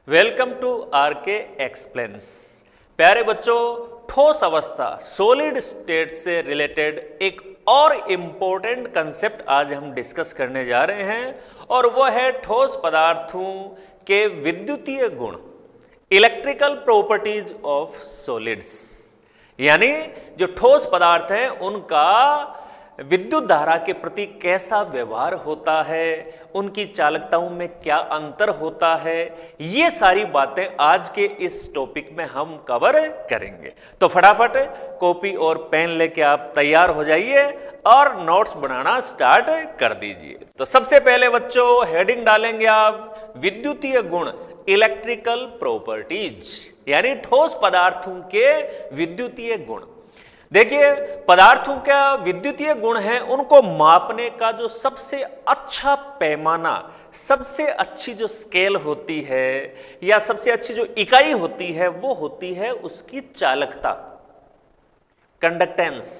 Welcome to R K explains. प्यारे बच्चों, ठोस अवस्था सॉलिड स्टेट से रिलेटेड एक और इम्पोर्टेंट कंसेप्ट आज हम डिस्कस करने जा रहे हैं और वह है ठोस पदार्थों के विद्युतीय गुण, इलेक्ट्रिकल प्रॉपर्टीज ऑफ सॉलिड्स। यानी जो ठोस पदार्थ हैं उनका विद्युत धारा के प्रति कैसा व्यवहार होता है, उनकी चालकताओं में क्या अंतर होता है, ये सारी बातें आज के इस टॉपिक में हम कवर करेंगे। तो फटाफट कॉपी और पेन लेके आप तैयार हो जाइए और नोट्स बनाना स्टार्ट कर दीजिए। तो सबसे पहले बच्चों हेडिंग डालेंगे आप विद्युतीय गुण, इलेक्ट्रिकल प्रॉपर्टीज, यानी ठोस पदार्थों के विद्युतीय गुण। देखिए, पदार्थों का विद्युतीय गुण है, उनको मापने का जो सबसे अच्छा पैमाना, सबसे अच्छी जो स्केल होती है या सबसे अच्छी जो इकाई होती है वो होती है उसकी चालकता, कंडक्टेंस,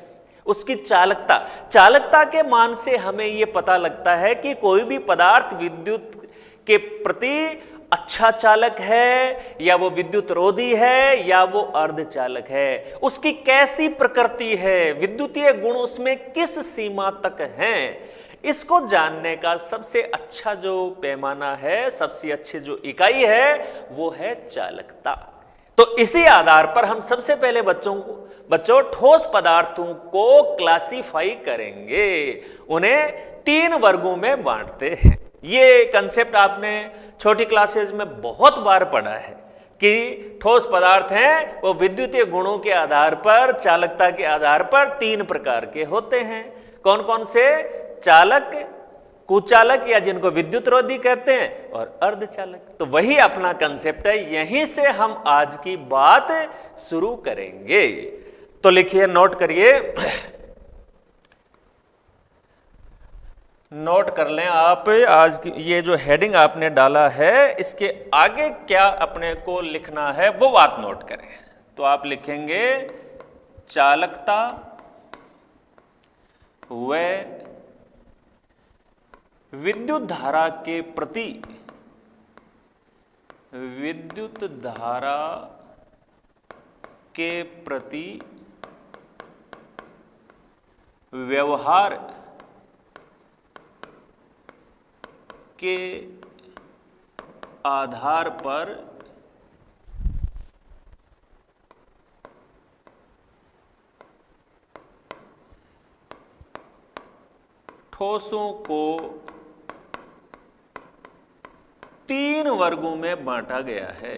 उसकी चालकता। चालकता के मान से हमें यह पता लगता है कि कोई भी पदार्थ विद्युत के प्रति अच्छा चालक है या वो विद्युत रोधी है या वो अर्धचालक है, उसकी कैसी प्रकृति है, विद्युतीय गुण उसमें किस सीमा तक हैं, इसको जानने का सबसे अच्छा जो पैमाना है, सबसे अच्छी जो इकाई है वो है चालकता। तो इसी आधार पर हम सबसे पहले बच्चों ठोस पदार्थों को क्लासिफाई करेंगे, उन्हें 3 वर्गों में बांटते हैं। ये कंसेप्ट आपने छोटी क्लासेस में बहुत बार पढ़ा है कि ठोस पदार्थ हैं वो विद्युतीय गुणों के आधार पर, चालकता के आधार पर 3 प्रकार के होते हैं। कौन कौन से? चालक, कुचालक या जिनको विद्युत रोधी कहते हैं, और अर्धचालक। तो वही अपना कंसेप्ट है, यहीं से हम आज की बात शुरू करेंगे। तो लिखिए, नोट करिए, नोट कर लें आप। आज की ये जो हेडिंग आपने डाला है इसके आगे क्या अपने को लिखना है वो बात नोट करें। तो आप लिखेंगे चालकता व विद्युत धारा के प्रति, विद्युत धारा के प्रति व्यवहार के आधार पर ठोसों को 3 वर्गों में बांटा गया है।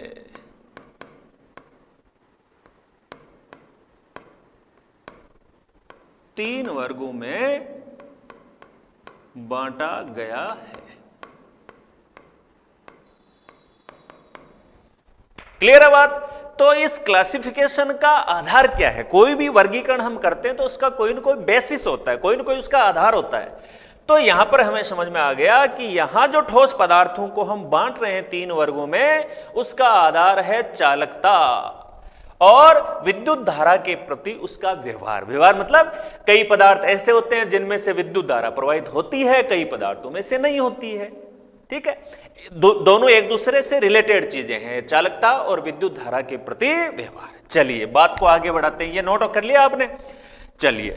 तीन वर्गों में बांटा गया है। क्लियर है बात? तो इस क्लासिफिकेशन का आधार क्या है? कोई भी वर्गीकरण हम करते हैं तो उसका कोई ना कोई बेसिस होता है, कोई ना कोई उसका आधार होता है। तो यहां पर हमें समझ में आ गया कि यहां जो ठोस पदार्थों को हम बांट रहे हैं 3 वर्गों में, उसका आधार है चालकता और विद्युत धारा के प्रति उसका व्यवहार। व्यवहार मतलब कई पदार्थ ऐसे होते हैं जिनमें से विद्युत धारा प्रवाहित होती है, कई पदार्थों में से नहीं होती है। ठीक है, दोनों एक दूसरे से रिलेटेड चीजें हैं, चालकता और विद्युत धारा के प्रति व्यवहार। चलिए बात को आगे बढ़ाते हैं, ये नोट कर लिया आपने। चलिए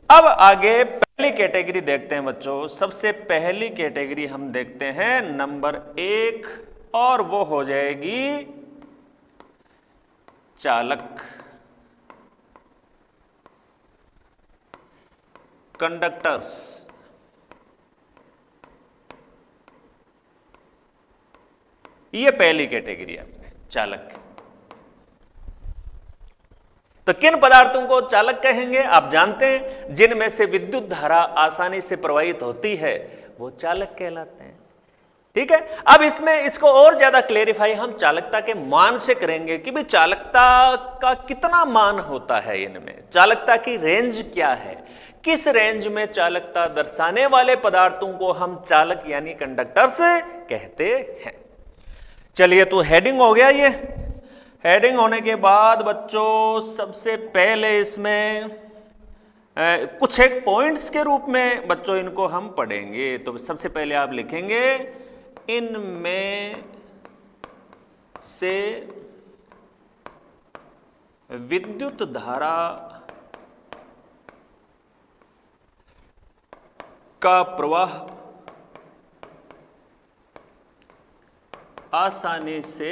अब आगे पहली कैटेगरी देखते हैं बच्चों। सबसे पहली कैटेगरी हम देखते हैं नंबर 1 और वो हो जाएगी चालक, कंडक्टर्स। ये पहली कैटेगरी है चालक। तो किन पदार्थों को चालक कहेंगे? आप जानते हैं जिनमें से विद्युत धारा आसानी से प्रवाहित होती है वो चालक कहलाते हैं। ठीक है, अब इसमें इसको और ज्यादा क्लेरिफाई हम चालकता के मान से करेंगे कि भाई चालकता का कितना मान होता है, इनमें चालकता की रेंज क्या है, किस रेंज में चालकता दर्शाने वाले पदार्थों को हम चालक यानी कंडक्टर्स कहते हैं। चलिए तो हेडिंग हो गया। ये हेडिंग होने के बाद बच्चों सबसे पहले इसमें कुछ एक पॉइंट्स के रूप में बच्चों इनको हम पढ़ेंगे। तो सबसे पहले आप लिखेंगे इनमें से विद्युत धारा का प्रवाह आसानी से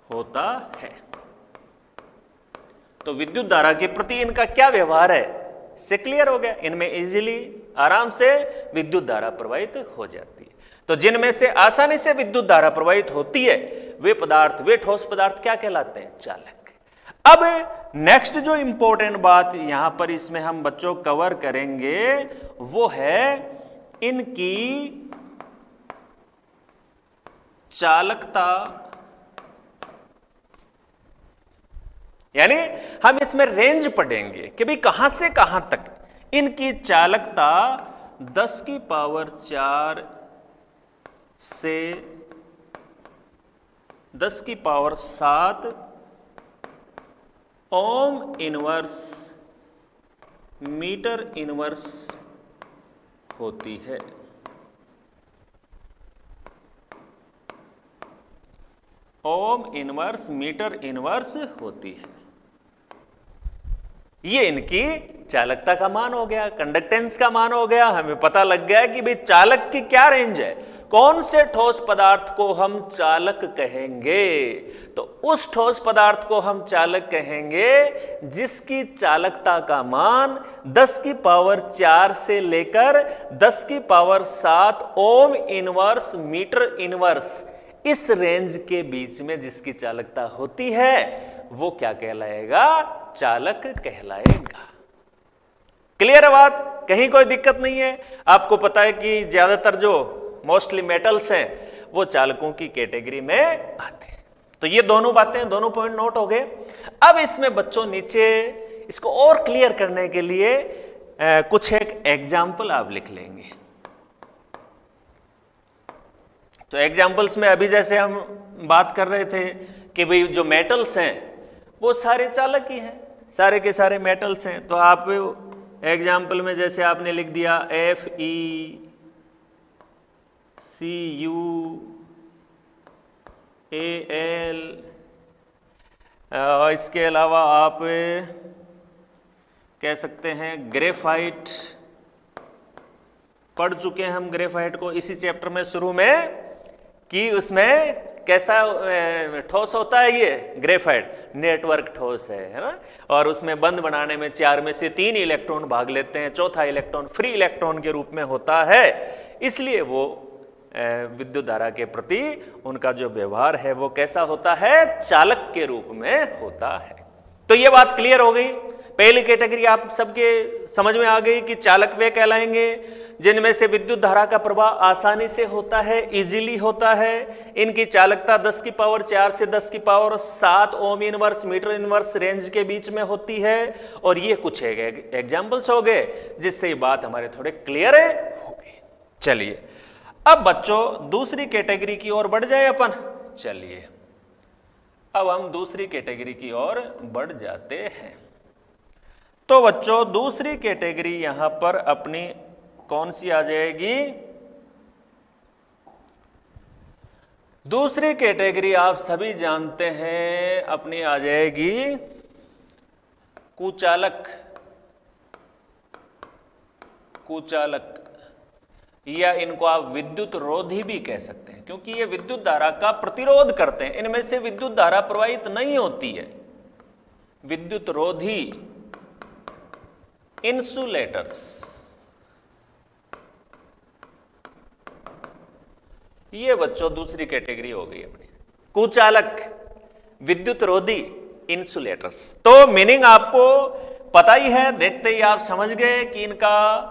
होता है। तो विद्युत धारा के प्रति इनका क्या व्यवहार है, से क्लियर हो गया। इनमें इजीली आराम से विद्युत धारा प्रवाहित हो जाती है। तो जिनमें से आसानी से विद्युत धारा प्रवाहित होती है वे पदार्थ, वे ठोस पदार्थ क्या कहलाते हैं, चालक। अब नेक्स्ट जो इंपॉर्टेंट बात यहां पर इसमें हम बच्चों कवर करेंगे वो है इनकी चालकता, यानी हम इसमें रेंज पढ़ेंगे कि भाई कहां से कहां तक इनकी चालकता 10 की पावर 4 से 10 की power 7 ohm inverse metre inverse होती है। ओम इनवर्स मीटर इनवर्स होती है। ये इनकी चालकता का मान हो गया, कंडक्टेंस का मान हो गया। हमें पता लग गया कि भाई चालक की क्या रेंज है, कौन से ठोस पदार्थ को हम चालक कहेंगे। तो उस ठोस पदार्थ को हम चालक कहेंगे जिसकी चालकता का मान 10 की पावर 4 से लेकर 10 की power 7 ohm inverse metre inverse, इस रेंज के बीच में जिसकी चालकता होती है वो क्या कहलाएगा, चालक कहलाएगा। क्लियर है बात, कहीं कोई दिक्कत नहीं है। आपको पता है कि ज्यादातर जो मोस्टली मेटल्स हैं वो चालकों की कैटेगरी में आते हैं। तो ये दोनों बातें, दोनों पॉइंट नोट हो गए। अब इसमें बच्चों नीचे इसको और क्लियर करने के लिए कुछ एक एग्जाम्पल आप लिख लेंगे। तो एग्जाम्पल्स में अभी जैसे हम बात कर रहे थे कि भाई जो मेटल्स हैं वो सारे चालक ही हैं, सारे के सारे मेटल्स हैं। तो आप एग्जाम्पल में जैसे आपने लिख दिया FeCu Al, इसके अलावा आप कह सकते हैं ग्रेफाइट, पढ़ चुके हैं हम ग्रेफाइट को इसी चैप्टर में शुरू में कि उसमें कैसा ठोस होता है ये ग्रेफाइट, नेटवर्क ठोस है ना। और उसमें बंद बनाने में 4 में से 3 इलेक्ट्रॉन भाग लेते हैं, चौथा इलेक्ट्रॉन फ्री इलेक्ट्रॉन के रूप में होता है। इसलिए वो विद्युत धारा के प्रति उनका जो व्यवहार है वो कैसा होता है, चालक के रूप में होता है। तो ये बात क्लियर हो गई। पहली कैटेगरी आप सबके समझ में आ गई कि चालक वे कहलाएंगे जिनमें से विद्युत धारा का प्रवाह आसानी से होता है, इजीली होता है। इनकी चालकता 10 की पावर 4 से 10 की power 7 ohm inverse metre inverse range के बीच में होती है। और ये कुछ एग्जाम्पल्स हो गए जिससे ये बात हमारे थोड़े क्लियर हो गई। चलिए अब बच्चों दूसरी कैटेगरी की ओर बढ़ जाए अपन। चलिए अब हम दूसरी कैटेगरी की ओर बढ़ जाते हैं। तो बच्चों दूसरी कैटेगरी यहां पर अपनी कौन सी आ जाएगी, दूसरी कैटेगरी आप सभी जानते हैं अपनी आ जाएगी कुचालक। कुचालक या इनको आप विद्युत रोधी भी कह सकते हैं क्योंकि ये विद्युत धारा का प्रतिरोध करते हैं। इनमें से विद्युत धारा प्रवाहित नहीं होती है। विद्युत रोधी, इंसुलेटर्स, ये बच्चों दूसरी कैटेगरी हो गई अपनी। कुचालक, विद्युत रोधी, इंसुलेटर्स। तो मीनिंग आपको पता ही है, देखते ही आप समझ गए कि इनका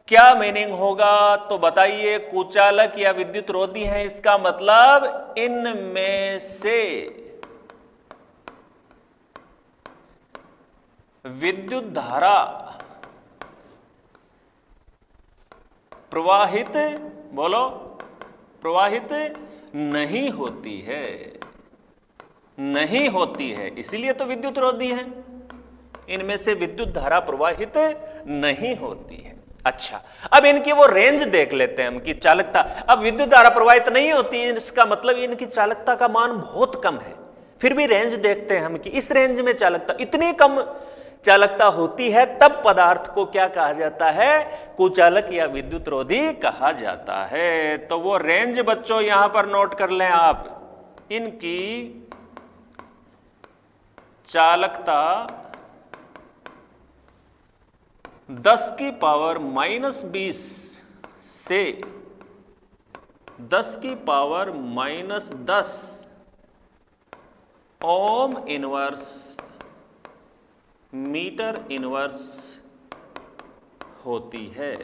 क्या मीनिंग होगा। तो बताइए, कुचालक या विद्युत रोधी है, इसका मतलब इनमें से विद्युत धारा प्रवाहित, बोलो, प्रवाहित नहीं होती है, नहीं होती है, इसीलिए तो विद्युत रोधी है। इनमें से विद्युत धारा प्रवाहित नहीं होती है। अच्छा, अब इनकी वो रेंज देख लेते हैं हम कि चालकता, अब विद्युत धारा प्रवाहित नहीं होती है, इसका मतलब इनकी चालकता का मान बहुत कम है। फिर भी रेंज देखते हैं हम कि इस रेंज में चालकता, इतनी कम चालकता होती है, तब पदार्थ को क्या कहा जाता है? कुचालक या विद्युत रोधी कहा जाता है। तो वो रेंज बच्चों यहां पर नोट कर लें आप, इनकी चालकता 10 की पावर -20 से 10 की power -10 ohm inverse metre inverse होती है।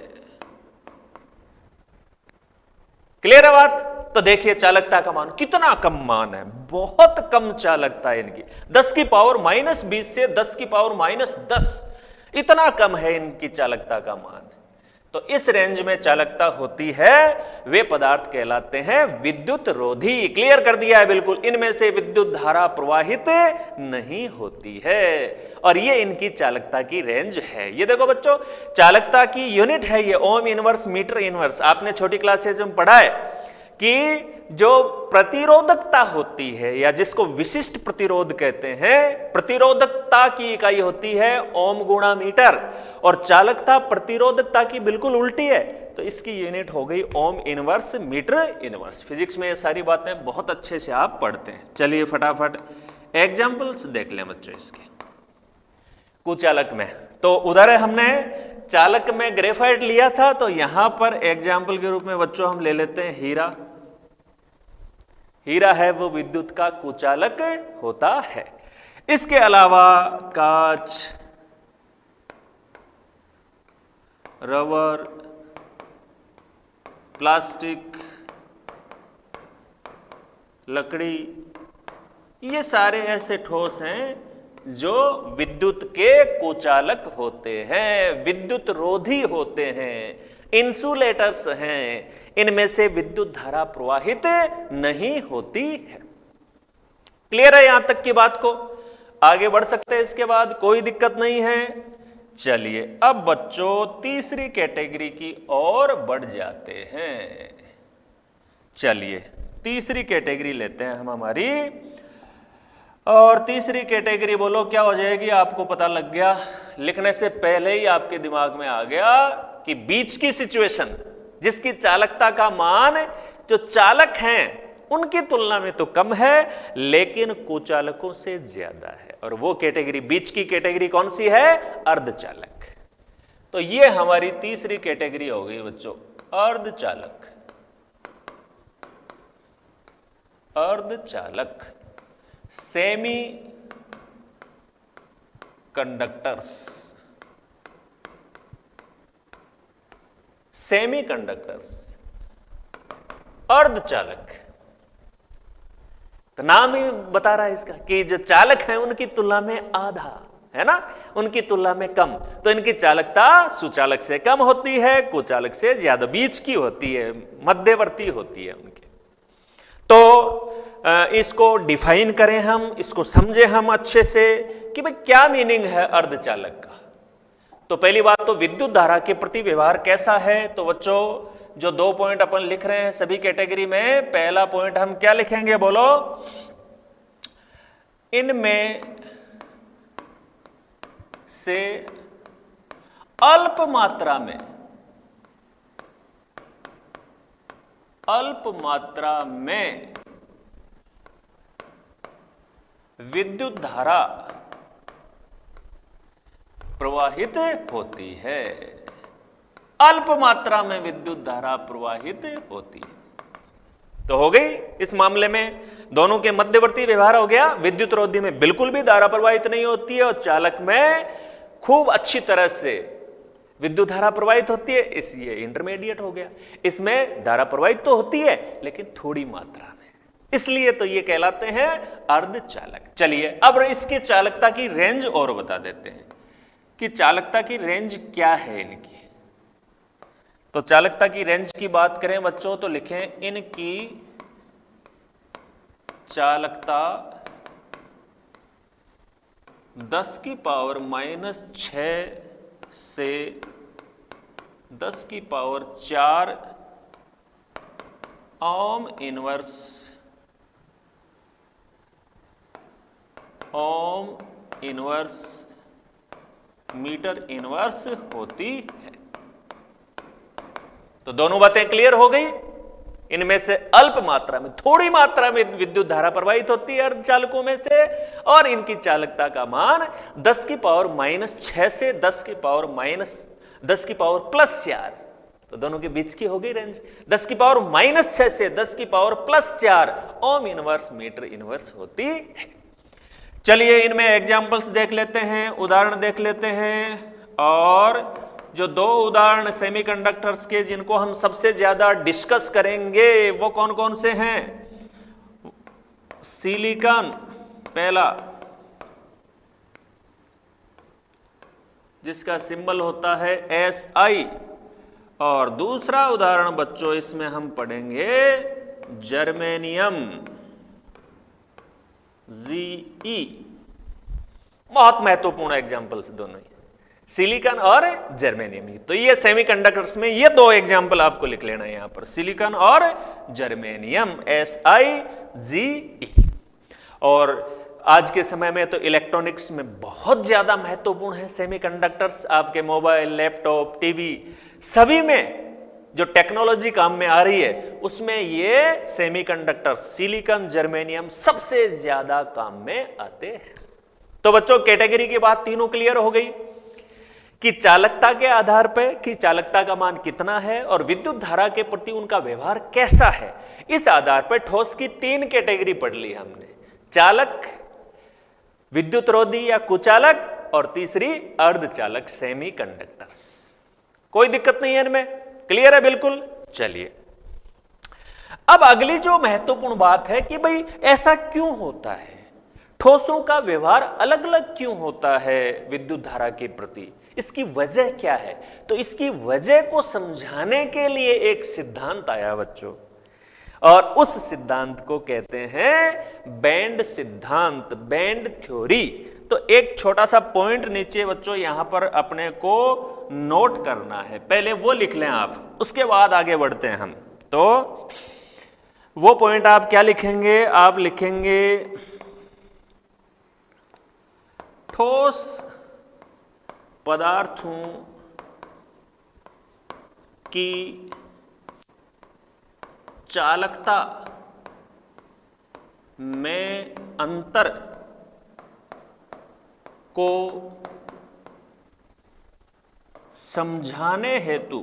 क्लियर है बात? तो देखिए चालकता का मान कितना कम मान है, बहुत कम चालकता है इनकी, 10 की पावर -20 से 10 की पावर -10, इतना कम है इनकी चालकता का मान। तो इस रेंज में चालकता होती है, वे पदार्थ कहलाते हैं विद्युत रोधी। क्लियर कर दिया है बिल्कुल, इनमें से विद्युत धारा प्रवाहित नहीं होती है, और ये इनकी चालकता की रेंज है। ये देखो बच्चों, चालकता की यूनिट है ये ओम इनवर्स मीटर इनवर्स। आपने छोटी क्लासेज में पढ़ा है कि जो प्रतिरोधकता होती है, या जिसको विशिष्ट प्रतिरोध कहते हैं, प्रतिरोधकता की इकाई होती है ओम गुणा मीटर, और चालकता प्रतिरोधकता की बिल्कुल उल्टी है, तो इसकी यूनिट हो गई ohm inverse metre inverse. Physics में ये सारी बातें बहुत अच्छे से आप पढ़ते हैं। चलिए फटाफट एग्जाम्पल्स देख लें बच्चों इसके। कुचालक में तो उधर हमने चालक में ग्रेफाइट लिया था, तो यहां पर एग्जाम्पल के रूप में बच्चों हम ले लेते हैं हीरा। हीरा है वो विद्युत का कुचालक होता है। इसके अलावा कांच, रबर, प्लास्टिक, लकड़ी, ये सारे ऐसे ठोस हैं जो विद्युत के कुचालक होते हैं, विद्युत रोधी होते हैं, इंसुलेटर्स हैं। इनमें से विद्युत धारा प्रवाहित नहीं होती है। क्लियर है यहां तक की बात को? आगे बढ़ सकते हैं इसके बाद, कोई दिक्कत नहीं है। चलिए अब बच्चों तीसरी कैटेगरी की ओर बढ़ जाते हैं। चलिए तीसरी कैटेगरी लेते हैं हम हमारी, और तीसरी कैटेगरी बोलो क्या हो जाएगी? आपको पता लग गया, लिखने से पहले ही आपके दिमाग में आ गया कि बीच की सिचुएशन, जिसकी चालकता का मान जो चालक हैं उनकी तुलना में तो कम है, लेकिन कुचालकों से ज्यादा है, और वो कैटेगरी, बीच की कैटेगरी कौन सी है? अर्धचालक। तो ये हमारी तीसरी कैटेगरी हो गई बच्चों, अर्धचालक। अर्धचालक, सेमी कंडक्टर्स, सेमी कंडक्टर्स, अर्धचालक। तो नाम ही बता रहा है इसका कि जो चालक हैं उनकी तुलना में आधा है ना, उनकी तुलना में कम, तो इनकी चालकता सुचालक से कम होती है, कुचालक से ज्यादा, बीच की होती है, मध्यवर्ती होती है उनके। तो इसको डिफाइन करें हम, इसको समझे हम अच्छे से कि भाई क्या मीनिंग है अर्धचालक का। तो पहली बात तो विद्युत धारा के प्रति व्यवहार कैसा है। तो बच्चों जो 2 पॉइंट अपन लिख रहे हैं सभी कैटेगरी में, पहला पॉइंट हम क्या लिखेंगे बोलो? इनमें से अल्प मात्रा में, अल्प मात्रा में विद्युत धारा प्रवाहित होती है। अल्प मात्रा में विद्युत धारा प्रवाहित होती है। तो हो गई इस मामले में दोनों के मध्यवर्ती व्यवहार हो गया। विद्युत रोधी में बिल्कुल भी धारा प्रवाहित नहीं होती है, और चालक में खूब अच्छी तरह से विद्युत धारा प्रवाहित होती है, इसलिए इंटरमीडिएट हो गया। इसमें धारा प्रवाहित तो होती है लेकिन थोड़ी मात्रा में, इसलिए तो ये कहलाते हैं अर्धचालक। चलिए अब इसकी चालकता की रेंज और बता देते हैं कि चालकता की रेंज क्या है इनकी। तो चालकता की रेंज की बात करें बच्चों तो लिखें इनकी चालकता 10 की पावर -6 से 10 की power 4 ohm inverse metre inverse होती है। तो दोनों बातें क्लियर हो गई। इनमें से अल्प मात्रा में, थोड़ी मात्रा में विद्युत धारा प्रवाहित होती है अर्धचालकों में से, और इनकी चालकता का मान 10 की पावर -6 से 10 की पावर +4, तो दोनों के बीच की हो गई रेंज। 10 की पावर -6 से 10 की power +4 ohm inverse metre inverse होती है। चलिए इनमें एग्जाम्पल्स देख लेते हैं, उदाहरण देख लेते हैं। और जो दो उदाहरण सेमीकंडक्टर्स के जिनको हम सबसे ज्यादा डिस्कस करेंगे वो कौन कौन से हैं? सिलिकॉन पहला, जिसका सिंबल होता है Si, और दूसरा उदाहरण बच्चों इसमें हम पढ़ेंगे जर्मेनियम Ze। बहुत महत्वपूर्ण एग्जाम्पल्स दोनों ही, सिलिकॉन और जर्मेनियम। तो ये सेमीकंडक्टर्स में ये दो एग्जाम्पल आपको लिख लेना है यहां पर, सिलिकॉन और जर्मेनियम Si, और आज के समय में तो इलेक्ट्रॉनिक्स में बहुत ज्यादा महत्वपूर्ण है सेमीकंडक्टर्स। आपके मोबाइल, लैपटॉप, टीवी सभी में जो टेक्नोलॉजी काम में आ रही है उसमें ये सेमीकंडक्टर सिलिकॉन, जर्मेनियम सबसे ज्यादा काम में आते हैं। तो बच्चों कैटेगरी की बात तीनों क्लियर हो गई कि चालकता के आधार पर कि चालकता का मान कितना है और विद्युत धारा के प्रति उनका व्यवहार कैसा है, इस आधार पर ठोस की 3 कैटेगरी पढ़ ली हमने, चालक, विद्युतरोधी या कुचालक, और तीसरी अर्धचालक सेमीकंडक्टर्स। कोई दिक्कत नहीं है इनमें, क्लियर है बिल्कुल। चलिए अब अगली जो महत्वपूर्ण बात है कि भाई ऐसा क्यों होता है, ठोसों का व्यवहार अलग अलग क्यों होता है विद्युत धारा के प्रति, इसकी वजह क्या है? तो इसकी वजह को समझाने के लिए एक सिद्धांत आया बच्चों, और उस सिद्धांत को कहते हैं बैंड सिद्धांत, बैंड थ्योरी। तो एक छोटा सा पॉइंट नीचे बच्चों यहां पर अपने को नोट करना है, पहले वो लिख लें आप, उसके बाद आगे बढ़ते हैं हम। तो वो पॉइंट आप क्या लिखेंगे? आप लिखेंगे ठोस पदार्थों की चालकता में अंतर को समझाने हेतु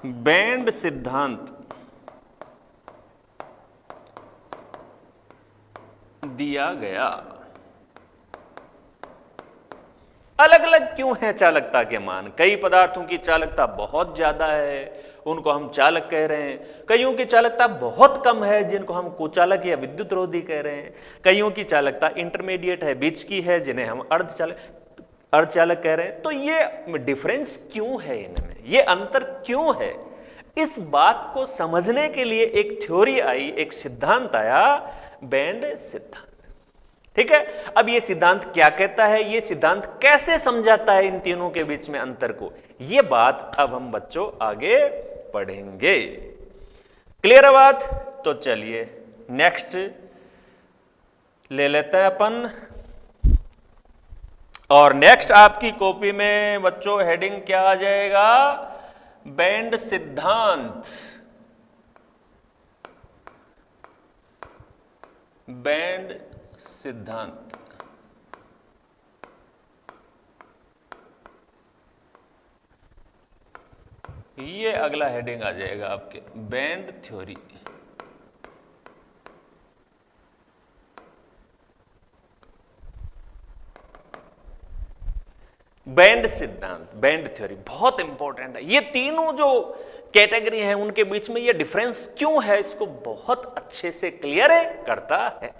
बैंड सिद्धांत दिया गया। अलग अलग क्यों है चालकता के मान? कई पदार्थों की चालकता बहुत ज्यादा है, उनको हम चालक कह रहे हैं। कईयों की चालकता बहुत कम है, जिनको हम कुचालक या विद्युतरोधी कह रहे हैं। कईयों की चालकता इंटरमीडिएट है, बीच की है, जिन्हें हम अर्धचालक कह रहे हैं। तो ये डिफरेंस क्यों है इनमें, ये अंतर क्यों है, इस बात को समझने के लिए एक थ्योरी आई, एक सिद्धांत आया, बैंड सिद्धांत। ठीक है, अब ये सिद्धांत क्या कहता है, ये सिद्धांत कैसे समझाता है इन तीनों के बीच में अंतर को, ये बात अब हम बच्चों आगे पढ़ेंगे। क्लियर है बात? तो चलिए नेक्स्ट ले लेते हैं अपन। और नेक्स्ट आपकी कॉपी में बच्चों हेडिंग क्या आ जाएगा? बैंड सिद्धांत। बैंड सिद्धांत। ये अगला हेडिंग आ जाएगा आपके, बैंड थ्योरी। बैंड सिद्धांत, बैंड थ्योरी बहुत इंपॉर्टेंट है। ये तीनों जो कैटेगरी हैं उनके बीच में ये डिफरेंस क्यों है, इसको बहुत अच्छे से क्लियर करता है।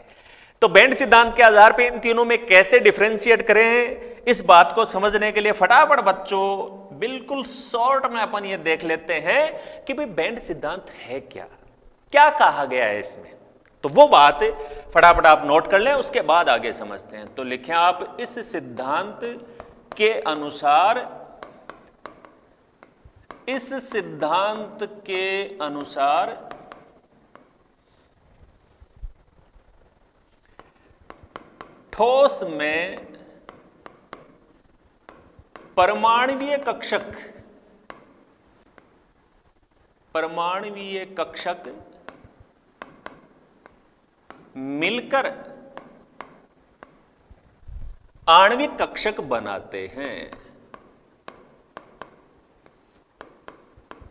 तो बैंड सिद्धांत के आधार पे इन तीनों में कैसे डिफरेंशिएट करें, इस बात को समझने के लिए फटाफट बच्चों बिल्कुल शॉर्ट में अपन ये देख लेते हैं कि भाई बैंड सिद्धांत है क्या, क्या कहा गया है इसमें। तो वो बात फटाफट आप नोट कर लें, उसके बाद आगे समझते हैं। तो लिखें आप, इस सिद्धांत के अनुसार, इस सिद्धांत के अनुसार ठोस में परमाणुवीय कक्षक मिलकर आणविक कक्षक बनाते हैं।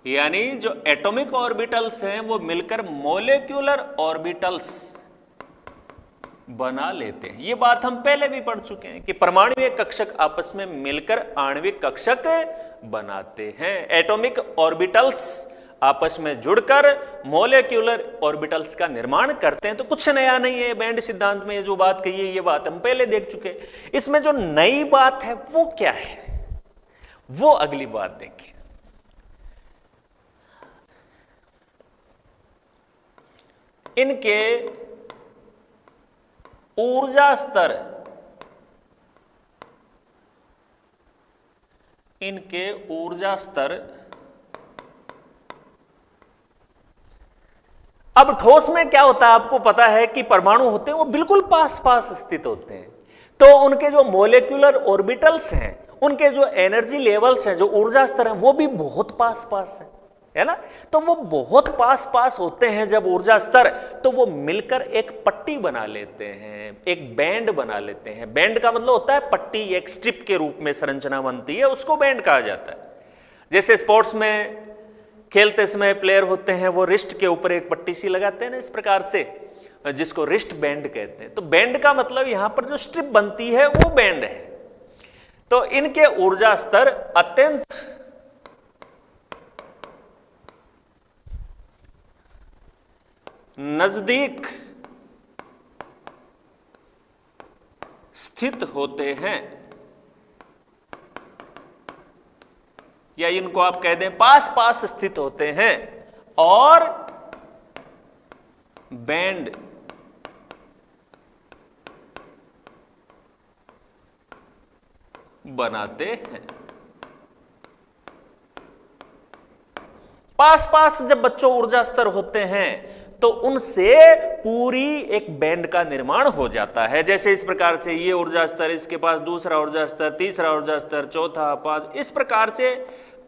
यानी जो एटॉमिक ऑर्बिटल्स हैं वो मिलकर मॉलिक्यूलर ऑर्बिटल्स बना लेते हैं। ये बात हम पहले भी पढ़ चुके हैं कि परमाणुवीय कक्षक आपस में मिलकर आणविक कक्षक बनाते हैं। एटॉमिक ऑर्बिटल्स आपस में जुड़कर मॉलिक्यूलर ऑर्बिटल्स का निर्माण करते हैं। तो कुछ नया नहीं है बैंड सिद्धांत में जो बात कही है, ये बात हम पहले देख चुके हैं। इसमें जो नई बात है वो क्या है, वो अगली बात देखें। इनके ऊर्जा स्तर, अब ठोस में क्या होता है आपको पता है कि परमाणु होते हैं वो बिल्कुल पास पास स्थित होते हैं। तो उनके जो मॉलिक्यूलर ऑर्बिटल्स हैं, उनके जो एनर्जी लेवल्स हैं, जो ऊर्जा स्तर हैं, वो भी बहुत पास पास है ना। तो वो बहुत पास पास होते हैं जब ऊर्जा स्तर, तो वो मिलकर एक पट्टी बना लेते हैं, एक बैंड बना लेते हैं। बैंड का मतलब होता है पट्टी, एक स्ट्रिप के रूप में संरचना बनती है, उसको बैंड कहा जाता है। जैसे स्पोर्ट्स में खेलते समय प्लेयर होते हैं वो रिस्ट के ऊपर एक पट्टी सी लगाते हैं ना, इस प्रकार से, जिसको रिस्ट बैंड कहते हैं। तो बैंड का मतलब यहां पर जो स्ट्रिप बनती है वो बैंड है। तो इनके ऊर्जा स्तर अत्यंत नजदीक स्थित होते हैं, या इनको आप कह दें पास पास स्थित होते हैं, और बैंड बनाते हैं। पास पास जब बच्चों ऊर्जा स्तर होते हैं तो उनसे पूरी एक बैंड का निर्माण हो जाता है। जैसे इस प्रकार से ये ऊर्जा स्तर, इसके पास दूसरा ऊर्जा स्तर, तीसरा ऊर्जा स्तर, चौथा, पांच, इस प्रकार से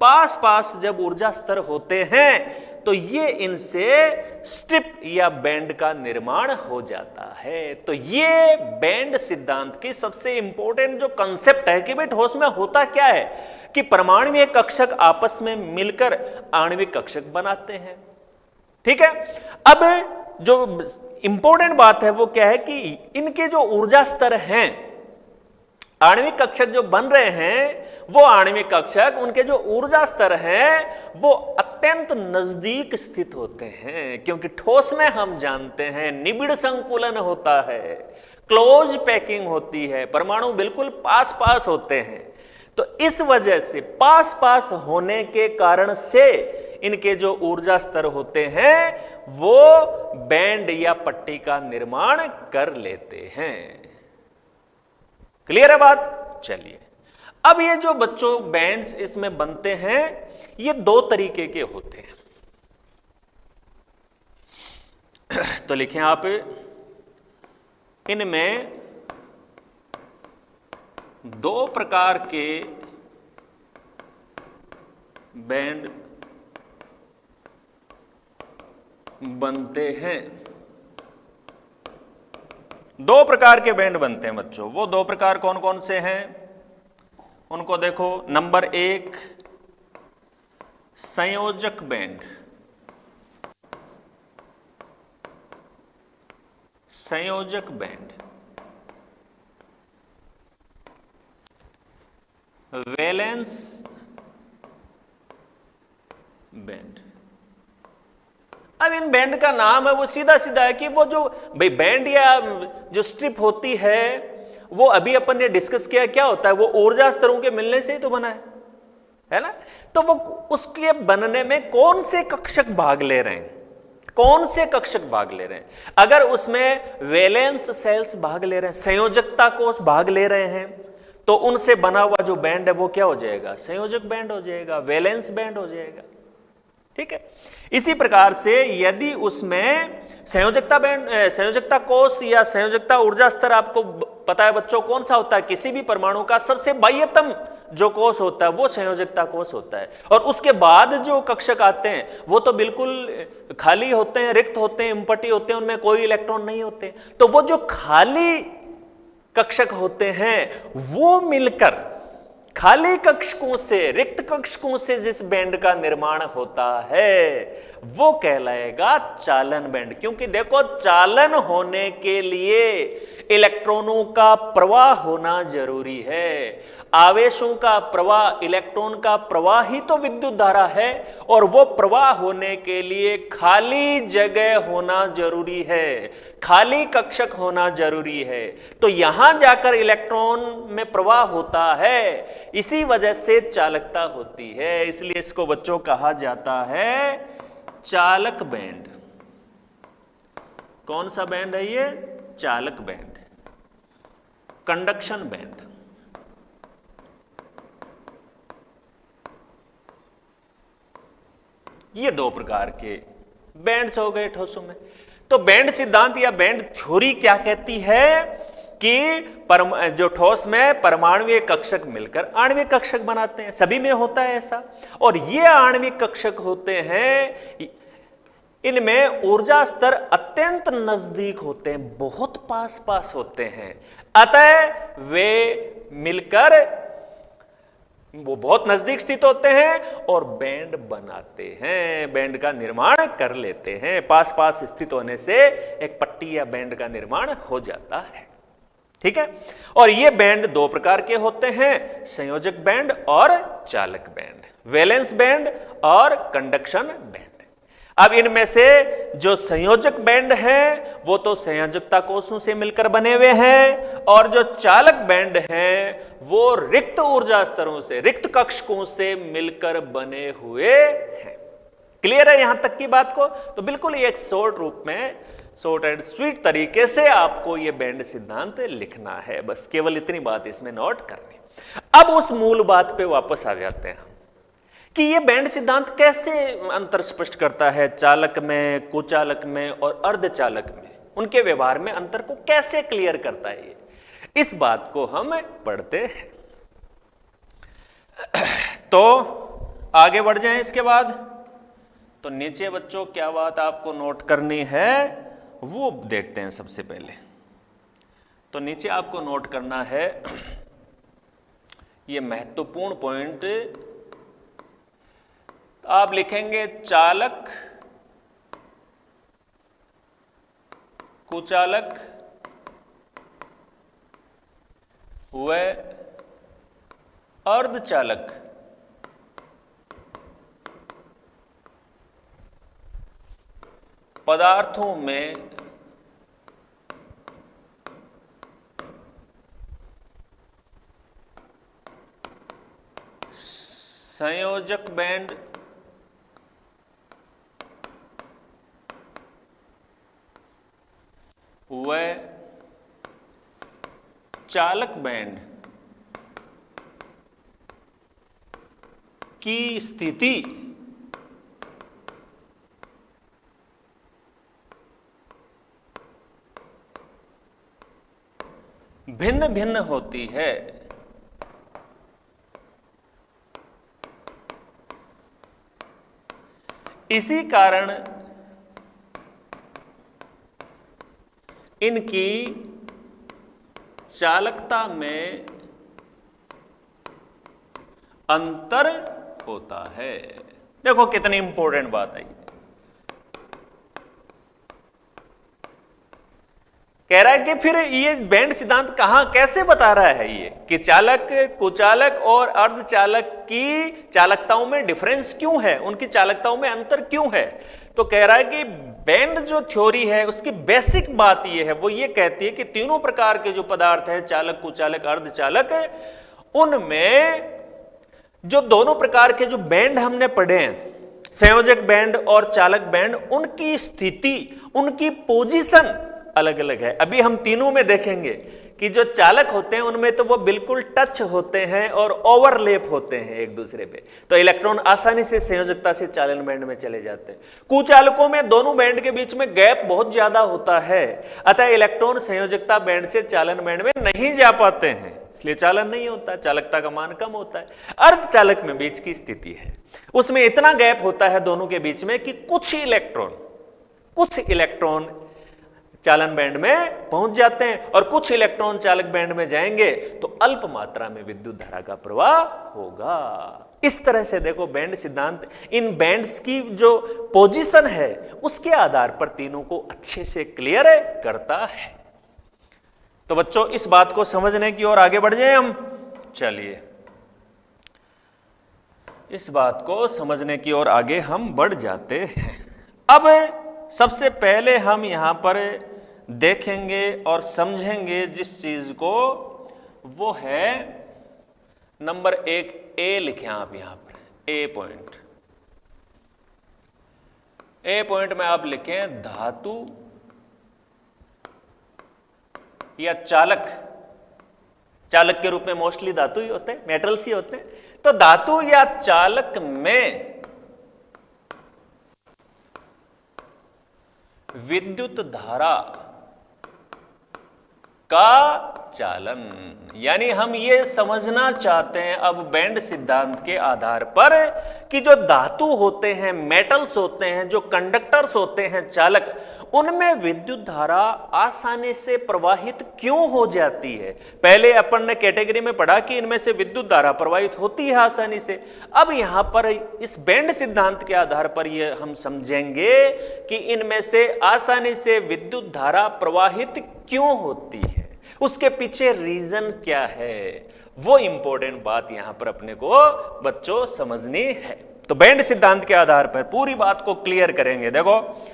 पास पास जब ऊर्जा स्तर होते हैं तो ये इनसे स्ट्रिप या बैंड का निर्माण हो जाता है। तो ये बैंड सिद्धांत की सबसे इंपॉर्टेंट जो कंसेप्ट है कि भाई ठोस में होता क्या है कि परमाणुवीय कक्षक आपस में मिलकर आणविक कक्षक बनाते हैं। ठीक है। अब जो इंपॉर्टेंट बात है वो क्या है कि इनके जो ऊर्जा स्तर हैं, आणविक कक्षक जो बन रहे हैं वो आणविक कक्षक, उनके जो ऊर्जा स्तर हैं वो अत्यंत नजदीक स्थित होते हैं। क्योंकि ठोस में हम जानते हैं निबिड़ संकुलन होता है, क्लोज पैकिंग होती है, परमाणु बिल्कुल पास पास होते हैं। तो इस वजह से पास पास होने के कारण से इनके जो ऊर्जा स्तर होते हैं वो बैंड या पट्टी का निर्माण कर लेते हैं। क्लियर है बात? चलिए, अब ये जो बच्चों बैंड्स इसमें बनते हैं ये दो तरीके के होते हैं। तो लिखें आप, इनमें दो प्रकार के बैंड बनते हैं। दो प्रकार के बैंड बनते हैं बच्चों। वो दो प्रकार कौन कौन से हैं उनको देखो। नंबर एक, संयोजक बैंड। संयोजक बैंड, वैलेंस बैंड। अब इन बैंड का नाम है वो सीधा सीधा है कि वो जो भाई बैंड या जो स्ट्रिप होती है वो अभी अपन ने डिस्कस किया क्या होता है, वो ऊर्जा स्तरों के मिलने से ही तो बना है ना। तो वो उसके बनने में कौन से कक्षक भाग ले रहे हैं, कौन से कक्षक भाग ले रहे हैं। अगर उसमें वैलेंस सेल्स भाग ले रहे हैं, संयोजकता कोष भाग ले रहे हैं, तो उनसे बना हुआ जो बैंड है वो क्या हो जाएगा, संयोजक बैंड हो जाएगा, वैलेंस बैंड हो जाएगा। ठीक है, इसी प्रकार से यदि उसमें संयोजकता बैंड, संयोजकता कोष या संयोजकता ऊर्जा स्तर, आपको पता है बच्चों कौन सा होता है, किसी भी परमाणु का सबसे बाह्यतम जो कोष होता है वो संयोजकता कोष होता है। और उसके बाद जो कक्षक आते हैं वो तो बिल्कुल खाली होते हैं, रिक्त होते हैं, एम्प्टी होते हैं, उनमें कोई इलेक्ट्रॉन नहीं होते। तो वो जो खाली कक्षक होते हैं वो मिलकर खाली कक्षकों से, रिक्त कक्षकों से जिस बैंड का निर्माण होता है वो कहलाएगा चालन बैंड। क्योंकि देखो, चालन होने के लिए इलेक्ट्रॉनों का प्रवाह होना जरूरी है। आवेशों का प्रवाह, इलेक्ट्रॉन का प्रवाह ही तो विद्युत धारा है, और वो प्रवाह होने के लिए खाली जगह होना जरूरी है, खाली कक्षक होना जरूरी है। तो यहां जाकर इलेक्ट्रॉन में प्रवाह होता है, इसी वजह से चालकता होती है। इसलिए इसको बच्चों कहा जाता है चालक बैंड। कौन सा बैंड है ये, चालक बैंड, कंडक्शन बैंड। ये दो प्रकार के बैंड्स हो गए ठोसों में। तो बैंड सिद्धांत या बैंड थ्योरी क्या कहती है कि जो ठोस में परमाणुवीय कक्षक मिलकर आणविक कक्षक बनाते हैं, सभी में होता है ऐसा। और ये आणविक कक्षक होते हैं, इनमें ऊर्जा स्तर अत्यंत नजदीक होते हैं, बहुत पास पास होते हैं, अतः वे मिलकर वो बहुत नजदीक स्थित होते हैं और बैंड बनाते हैं, बैंड का निर्माण कर लेते हैं। पास पास स्थित होने से एक पट्टी या बैंड का निर्माण हो जाता है। ठीक है, और ये बैंड दो प्रकार के होते हैं, संयोजक बैंड और चालक बैंड, वैलेंस बैंड और कंडक्शन बैंड। अब इनमें से जो संयोजक बैंड है वो तो संयोजकता कोषों से मिलकर बने हुए हैं, और जो चालक बैंड हैं वो रिक्त ऊर्जा स्तरों से, रिक्त कक्षकों से मिलकर बने हुए हैं। क्लियर है यहां तक की बात को? तो बिल्कुल एक शॉर्ट रूप में, शॉर्ट एंड स्वीट तरीके से आपको ये बैंड सिद्धांत लिखना है, बस केवल इतनी बात इसमें नोट करनी। अब उस मूल बात पे वापस आ जाते हैं कि ये बैंड सिद्धांत कैसे अंतर स्पष्ट करता है चालक में, कुचालक में और अर्धचालक में, उनके व्यवहार में अंतर को कैसे क्लियर करता है ये, इस बात को हम पढ़ते हैं। तो आगे बढ़ जाएं इसके बाद। तो नीचे बच्चों क्या बात आपको नोट करनी है वो देखते हैं सबसे पहले। तो नीचे आपको नोट करना है ये महत्वपूर्ण पॉइंट, आप लिखेंगे चालक, कुचालक व अर्धचालक पदार्थों में संयोजक बैंड व चालक बैंड की स्थिति भिन्न भिन्न होती है। इसी कारण इनकी चालकता में अंतर होता है। देखो कितनी इंपॉर्टेंट बात है, कह रहा है कि फिर ये बैंड सिद्धांत कहां कैसे बता रहा है ये कि चालक, कुचालक और अर्धचालक की चालकताओं में डिफरेंस क्यों है, उनकी चालकताओं में अंतर क्यों है। तो कह रहा है कि बैंड जो थ्योरी है उसकी बेसिक बात ये है, वो ये कहती है कि तीनों प्रकार के जो पदार्थ है, चालक, कुचालक, अर्धचालक, उनमें जो दोनों प्रकार के जो बैंड हमने पढ़े हैं, संयोजक बैंड और चालक बैंड, उनकी स्थिति, उनकी पोजीशन अलग अलग है। अभी हम तीनों में देखेंगे कि जो चालक होते हैं उनमें तो वो बिल्कुल टच होते हैं और ओवरलैप होते हैं एक दूसरे पे, तो इलेक्ट्रॉन आसानी से संयोजकता से चालन बैंड में चले जाते हैं। कुचालकों में दोनों बैंड के बीच में गैप बहुत ज्यादा होता है, अतः इलेक्ट्रॉन संयोजकता बैंड से चालन बैंड में नहीं जा पाते हैं, इसलिए चालन नहीं होता, चालकता का मान कम होता है। अर्धचालक में बीच की स्थिति है, उसमें इतना गैप होता है दोनों के बीच में कि कुछ इलेक्ट्रॉन चालन बैंड में पहुंच जाते हैं और कुछ इलेक्ट्रॉन चालक बैंड में जाएंगे तो अल्प मात्रा में विद्युत धारा का प्रवाह होगा। इस तरह से देखो बैंड सिद्धांत इन बैंड्स की जो पोजीशन है उसके आधार पर तीनों को अच्छे से क्लियर करता है। तो बच्चों इस बात को समझने की ओर आगे बढ़ जाएं हम। चलिए इस बात को समझने की ओर आगे हम बढ़ जाते हैं। अब सबसे पहले हम यहां पर देखेंगे और समझेंगे जिस चीज को, वो है नंबर 1 ए लिखें आप यहां पर, ए पॉइंट में आप लिखें धातु या चालक के रूप में मोस्टली धातु ही होते हैं, मेटल्स ही होते हैं। तो धातु या चालक में विद्युत धारा का चालन, यानी हम ये समझना चाहते हैं अब बैंड सिद्धांत के आधार पर कि जो धातु होते हैं, मेटल्स होते हैं, जो कंडक्टर्स होते हैं, चालक, उनमें विद्युत धारा आसानी से प्रवाहित क्यों हो जाती है। पहले अपन ने कैटेगरी में पढ़ा कि इनमें से विद्युत धारा प्रवाहित होती है आसानी से। अब यहां पर इस बैंड सिद्धांत के आधार पर ये हम समझेंगे कि इनमें से आसानी से विद्युत धारा प्रवाहित क्यों होती है, उसके पीछे रीजन क्या है, वो इंपॉर्टेंट बात यहां पर अपने को बच्चों समझनी है। तो बैंड सिद्धांत के आधार पर पूरी बात को क्लियर करेंगे। देखो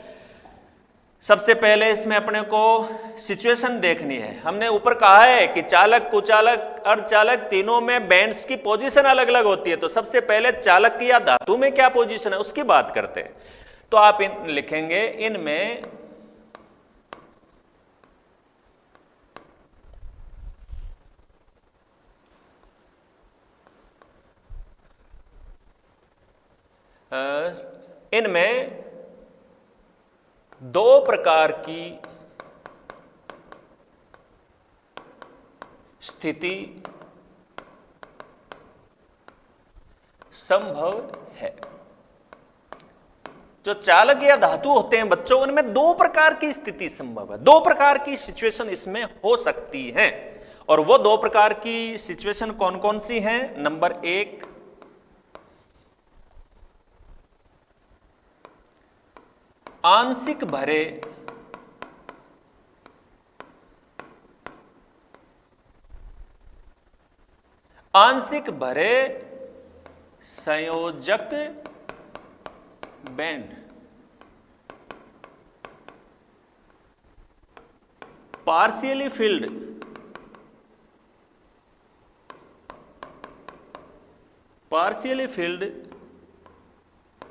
सबसे पहले इसमें अपने को सिचुएशन देखनी है। हमने ऊपर कहा है कि चालक, कुचालक, अर्धचालक तीनों में बैंड्स की पोजीशन अलग अलग होती है। तो सबसे पहले चालक की या धातु में क्या पोजीशन है उसकी बात करते हैं। तो आप लिखेंगे इनमें दो प्रकार की स्थिति संभव है। जो चालक या धातु होते हैं बच्चों, उनमें दो प्रकार की स्थिति संभव है, दो प्रकार की सिचुएशन इसमें हो सकती हैं। और वो दो प्रकार की सिचुएशन कौन कौन सी हैं? नंबर 1 आंशिक भरे संयोजक band, partially field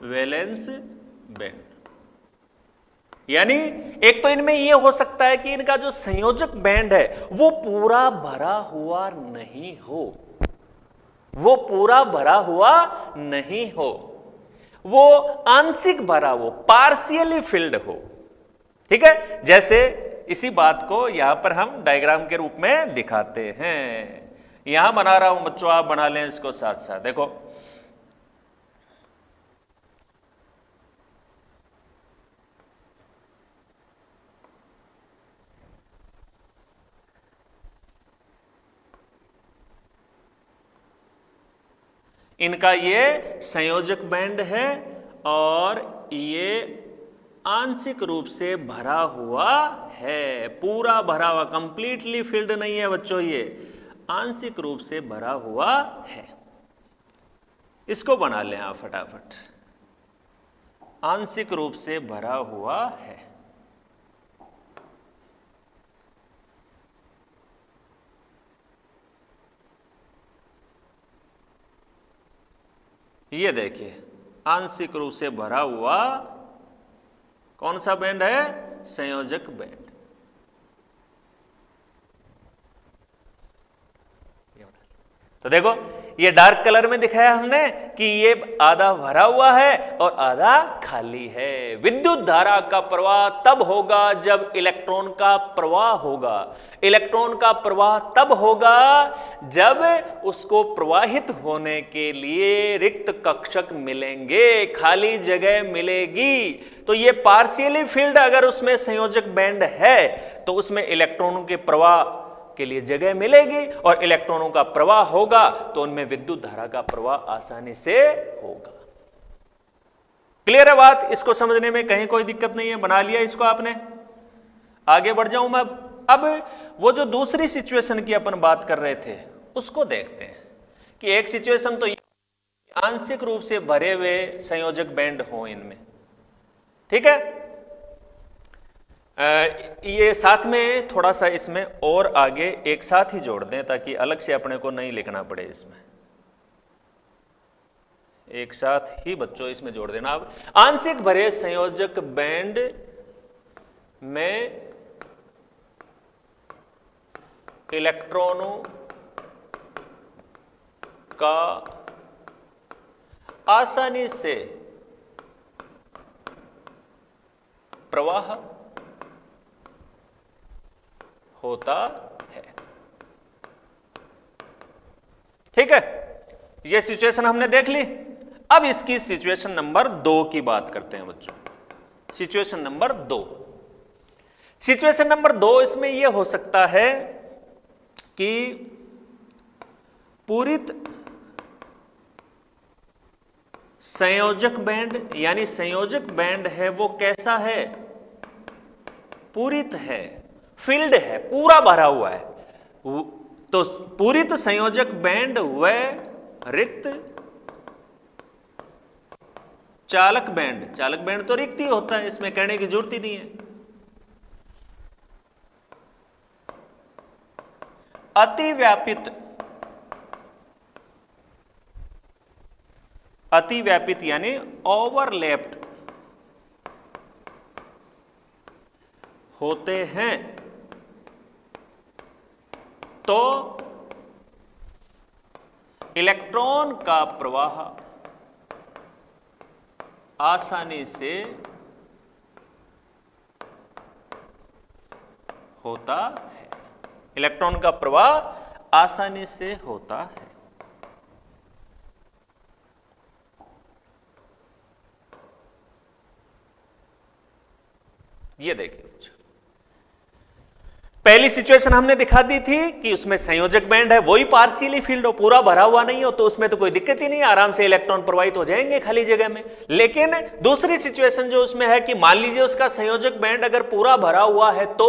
valence band. यानी एक तो इनमें यह हो सकता है कि इनका जो संयोजक बैंड है वो पूरा भरा हुआ नहीं हो, वो आंशिक भरा हो, पार्शियली फिल्ड हो। ठीक है, जैसे इसी बात को यहां पर हम डायग्राम के रूप में दिखाते हैं। यहां बना रहा हूं बच्चों, आप बना लें इसको साथ साथ। देखो इनका ये संयोजक बैंड है और ये आंशिक रूप से भरा हुआ है, पूरा भरा हुआ, कंप्लीटली फिल्ड नहीं है बच्चों, ये आंशिक रूप से भरा हुआ है। इसको बना लें आप फटाफट, आंशिक रूप से भरा हुआ है। ये देखिए आंशिक रूप से भरा हुआ कौन सा बैंड है? संयोजक बैंड। तो देखो ये डार्क कलर में दिखाया हमने कि ये आधा भरा हुआ है और आधा खाली है। विद्युत धारा का प्रवाह तब होगा जब इलेक्ट्रॉन का प्रवाह होगा। इलेक्ट्रॉन का प्रवाह तब होगा जब उसको प्रवाहित होने के लिए रिक्त कक्षक मिलेंगे, खाली जगह मिलेगी। तो ये पार्शियली फील्ड अगर उसमें संयोजक बैंड है तो उसमें इलेक्ट्रॉनों के प्रवाह के लिए जगह मिलेगी और इलेक्ट्रॉनों का प्रवाह होगा तो उनमें विद्युत धारा का प्रवाह आसानी से होगा। क्लियर है बात? इसको समझने में कहीं कोई दिक्कत नहीं है? बना लिया इसको आपने? आगे बढ़ जाऊं मैं। अब वो जो दूसरी सिचुएशन की अपन बात कर रहे थे उसको देखते हैं कि एक सिचुएशन तो आंशिक रूप से भरे हुए संयोजक बैंड हो इनमें, ठीक है। ये साथ में थोड़ा सा इसमें और आगे एक साथ ही जोड़ दें ताकि अलग से अपने को नहीं लिखना पड़े। इसमें एक साथ ही बच्चों इसमें जोड़ देना। अब आंशिक भरे संयोजक बैंड में इलेक्ट्रॉनों का आसानी से प्रवाह होता है, ठीक है। यह सिचुएशन हमने देख ली। अब इसकी सिचुएशन नंबर 2 की बात करते हैं बच्चों। सिचुएशन नंबर 2, सिचुएशन नंबर 2 इसमें यह हो सकता है कि पूरित संयोजक बैंड, यानी संयोजक बैंड है वो कैसा है? पूरित है, फिल्ड है, पूरा भरा हुआ है। तो पूरित संयोजक बैंड व रिक्त चालक बैंड, चालक बैंड तो रिक्त ही होता है, इसमें कहने की जरूरत ही नहीं है। अतिव्यापित यानी ओवरलैप्ड होते हैं तो इलेक्ट्रॉन का प्रवाह आसानी से होता है। इलेक्ट्रॉन का प्रवाह आसानी से होता है। ये देखिए पहली सिचुएशन हमने दिखा दी थी कि उसमें संयोजक बैंड है, वही पार्शियली फील्ड हो, पूरा भरा हुआ नहीं हो, तो उसमें तो कोई दिक्कत ही नहीं, आराम से इलेक्ट्रॉन प्रवाहित हो जाएंगे खाली जगह में। लेकिन दूसरी सिचुएशन जो उसमें है कि मान लीजिए उसका संयोजक बैंड अगर पूरा भरा हुआ है तो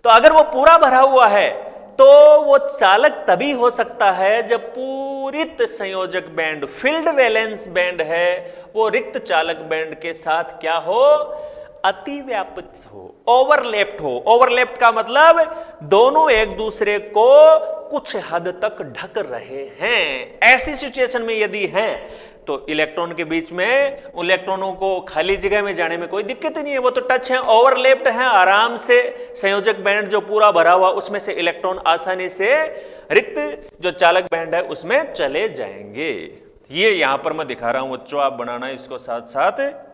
अगर वो पूरा भरा हुआ है तो वो चालक तभी हो सकता है जब पूरित संयोजक बैंड, फील्ड वैलेंस बैंड है, वो रिक्त चालक बैंड के साथ क्या हो? अतिव्यापित हो, ओवरलैप्ड हो। ओवरलैप्ड का मतलब दोनों एक दूसरे को कुछ हद तक ढक रहे हैं। ऐसी सिचुएशन में यदि हैं तो इलेक्ट्रॉन के बीच में इलेक्ट्रॉनों को खाली जगह में जाने में कोई दिक्कत नहीं है, वो तो टच है, ओवरलैप्ड है, आराम से संयोजक बैंड जो पूरा भरा हुआ उसमें से इलेक्ट्रॉन आसानी से रिक्त जो चालक बैंड है उसमें चले जाएंगे। ये यहां पर मैं दिखा रहा हूं बच्चों, आप बनाना इसको साथ साथ।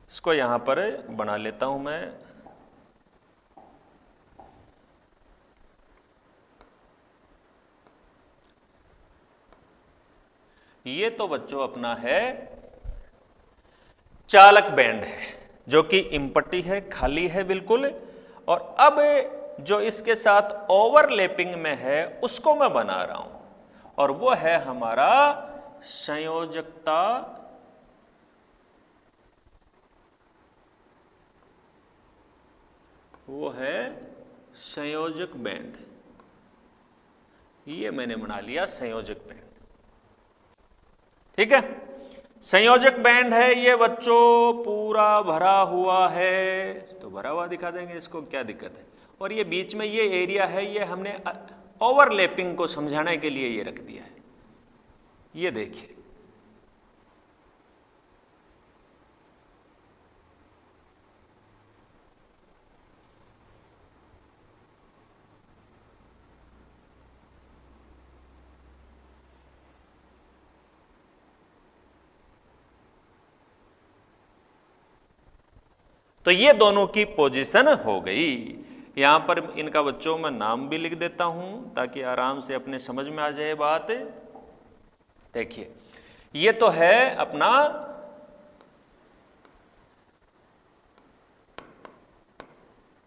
इसको यहां पर बना लेता हूं मैं। ये तो बच्चों अपना है चालक बैंड है जो कि इम्पटी है, खाली है बिल्कुल। और अब जो इसके साथ ओवरलैपिंग में है उसको मैं बना रहा हूं और वो है हमारा संयोजकता वो है संयोजक बैंड। ये मैंने बना लिया संयोजक बैंड, ठीक है। संयोजक बैंड है ये बच्चों, पूरा भरा हुआ है तो भरा हुआ दिखा देंगे इसको, क्या दिक्कत है। और ये बीच में ये एरिया है, ये हमने ओवरलैपिंग को समझाने के लिए ये रख दिया है। ये देखिए, तो ये दोनों की पोजीशन हो गई। यहां पर इनका बच्चों में नाम भी लिख देता हूं ताकि आराम से अपने समझ में आ जाए बात। देखिए, ये तो है अपना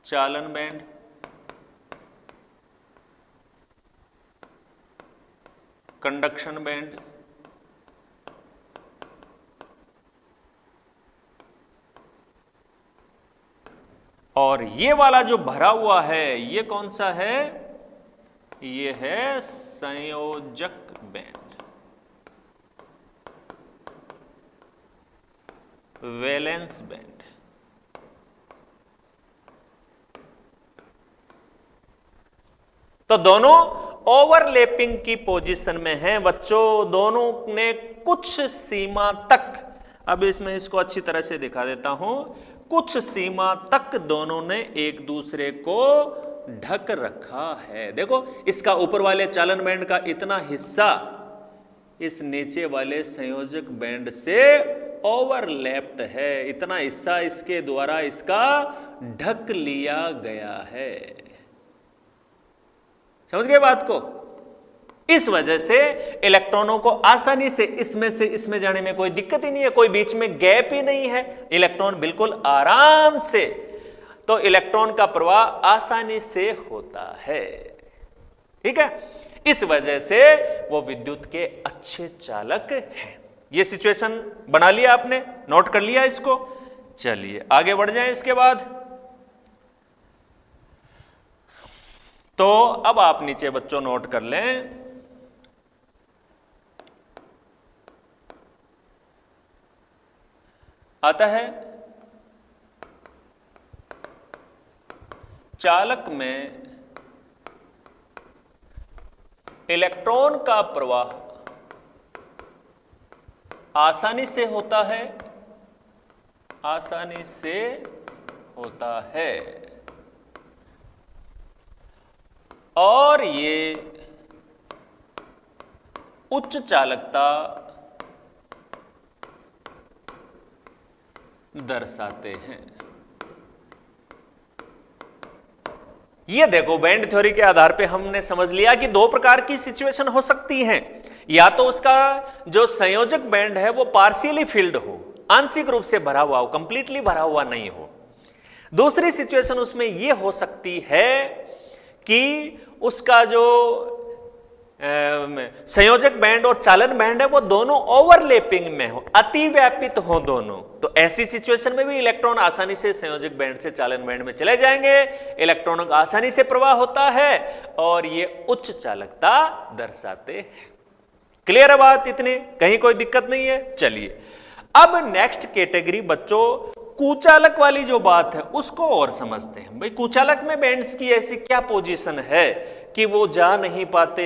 चालन बैंड, कंडक्शन बैंड, और ये वाला जो भरा हुआ है ये कौन सा है? ये है संयोजक बैंड, वैलेंस बैंड। तो दोनों ओवरलैपिंग की पोजीशन में हैं बच्चों, दोनों ने कुछ सीमा तक, अब इसमें इसको अच्छी तरह से दिखा देता हूं, कुछ सीमा तक दोनों ने एक दूसरे को ढक रखा है। देखो, इसका ऊपर वाले चालन बैंड का इतना हिस्सा इस नीचे वाले संयोजक बैंड से ओवरलैप्ड है, इतना हिस्सा इसके द्वारा इसका ढक लिया गया है। समझ गए बात को? इस वजह से इलेक्ट्रॉनों को आसानी से इसमें जाने में कोई दिक्कत ही नहीं है, कोई बीच में गैप ही नहीं है, इलेक्ट्रॉन बिल्कुल आराम से, तो इलेक्ट्रॉन का प्रवाह आसानी से होता है। ठीक है, इस वजह से वो विद्युत के अच्छे चालक हैं। ये सिचुएशन बना लिया आपने, नोट कर लिया इसको। चलिए आगे बढ़ जाएं। इसके बाद तो अब आप नीचे बच्चों नोट कर लें, आता है चालक में इलेक्ट्रॉन का प्रवाह आसानी से होता है, आसानी से होता है, और ये उच्च चालकता दर्शाते हैं। ये देखो, बैंड थ्योरी के आधार पे हमने समझ लिया कि दो प्रकार की सिचुएशन हो सकती हैं, या तो उसका जो संयोजक बैंड है वो पार्शियली फिल्ड हो, आंशिक रूप से भरा हुआ हो, कंप्लीटली भरा हुआ नहीं हो। दूसरी सिचुएशन उसमें यह हो सकती है कि उसका जो संयोजक बैंड और चालन बैंड है वो दोनों ओवरलैपिंग में हो, अतिव्यापित हो दोनों। तो ऐसी सिचुएशन में भी इलेक्ट्रॉन आसानी से संयोजक बैंड से चालन बैंड में चले जाएंगे, इलेक्ट्रॉनों का आसानी से प्रवाह होता है और ये उच्च चालकता दर्शाते हैं। क्लियर है बात? इतनी, कहीं कोई दिक्कत नहीं है। चलिए अब नेक्स्ट कैटेगरी बच्चों, कुचालक वाली जो बात है उसको और समझते हैं। भाई कुचालक में बैंड्स की ऐसी क्या पोजीशन है कि वो जा नहीं पाते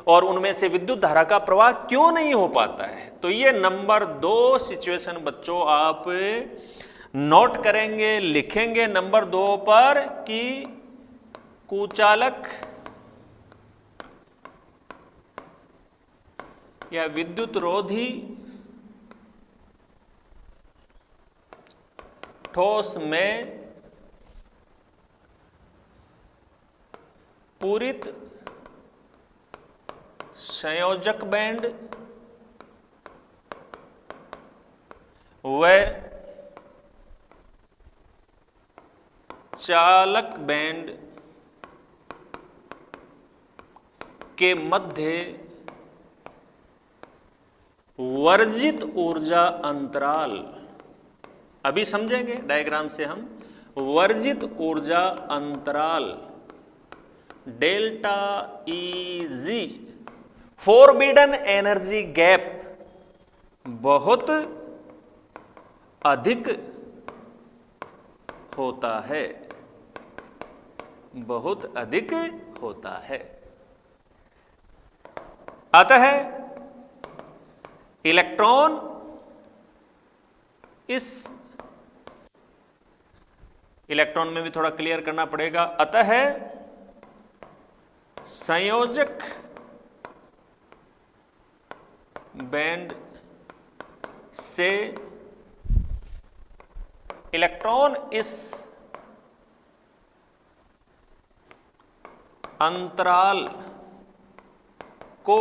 और उनमें से विद्युत धारा का प्रवाह क्यों नहीं हो पाता है? तो ये नंबर 2 सिचुएशन बच्चों आप नोट करेंगे, लिखेंगे नंबर 2 पर कि कुचालक या विद्युत रोधी ठोस में पूरित संयोजक बैंड व चालक बैंड के मध्य वर्जित ऊर्जा अंतराल, अभी समझेंगे डायग्राम से हम, वर्जित ऊर्जा अंतराल delta E, forbidden energy gap बहुत अधिक होता है, बहुत अधिक होता है। अतः इलेक्ट्रॉन इलेक्ट्रॉन में भी थोड़ा क्लियर करना पड़ेगा। अतः संयोजक बैंड से इलेक्ट्रॉन इस अंतराल को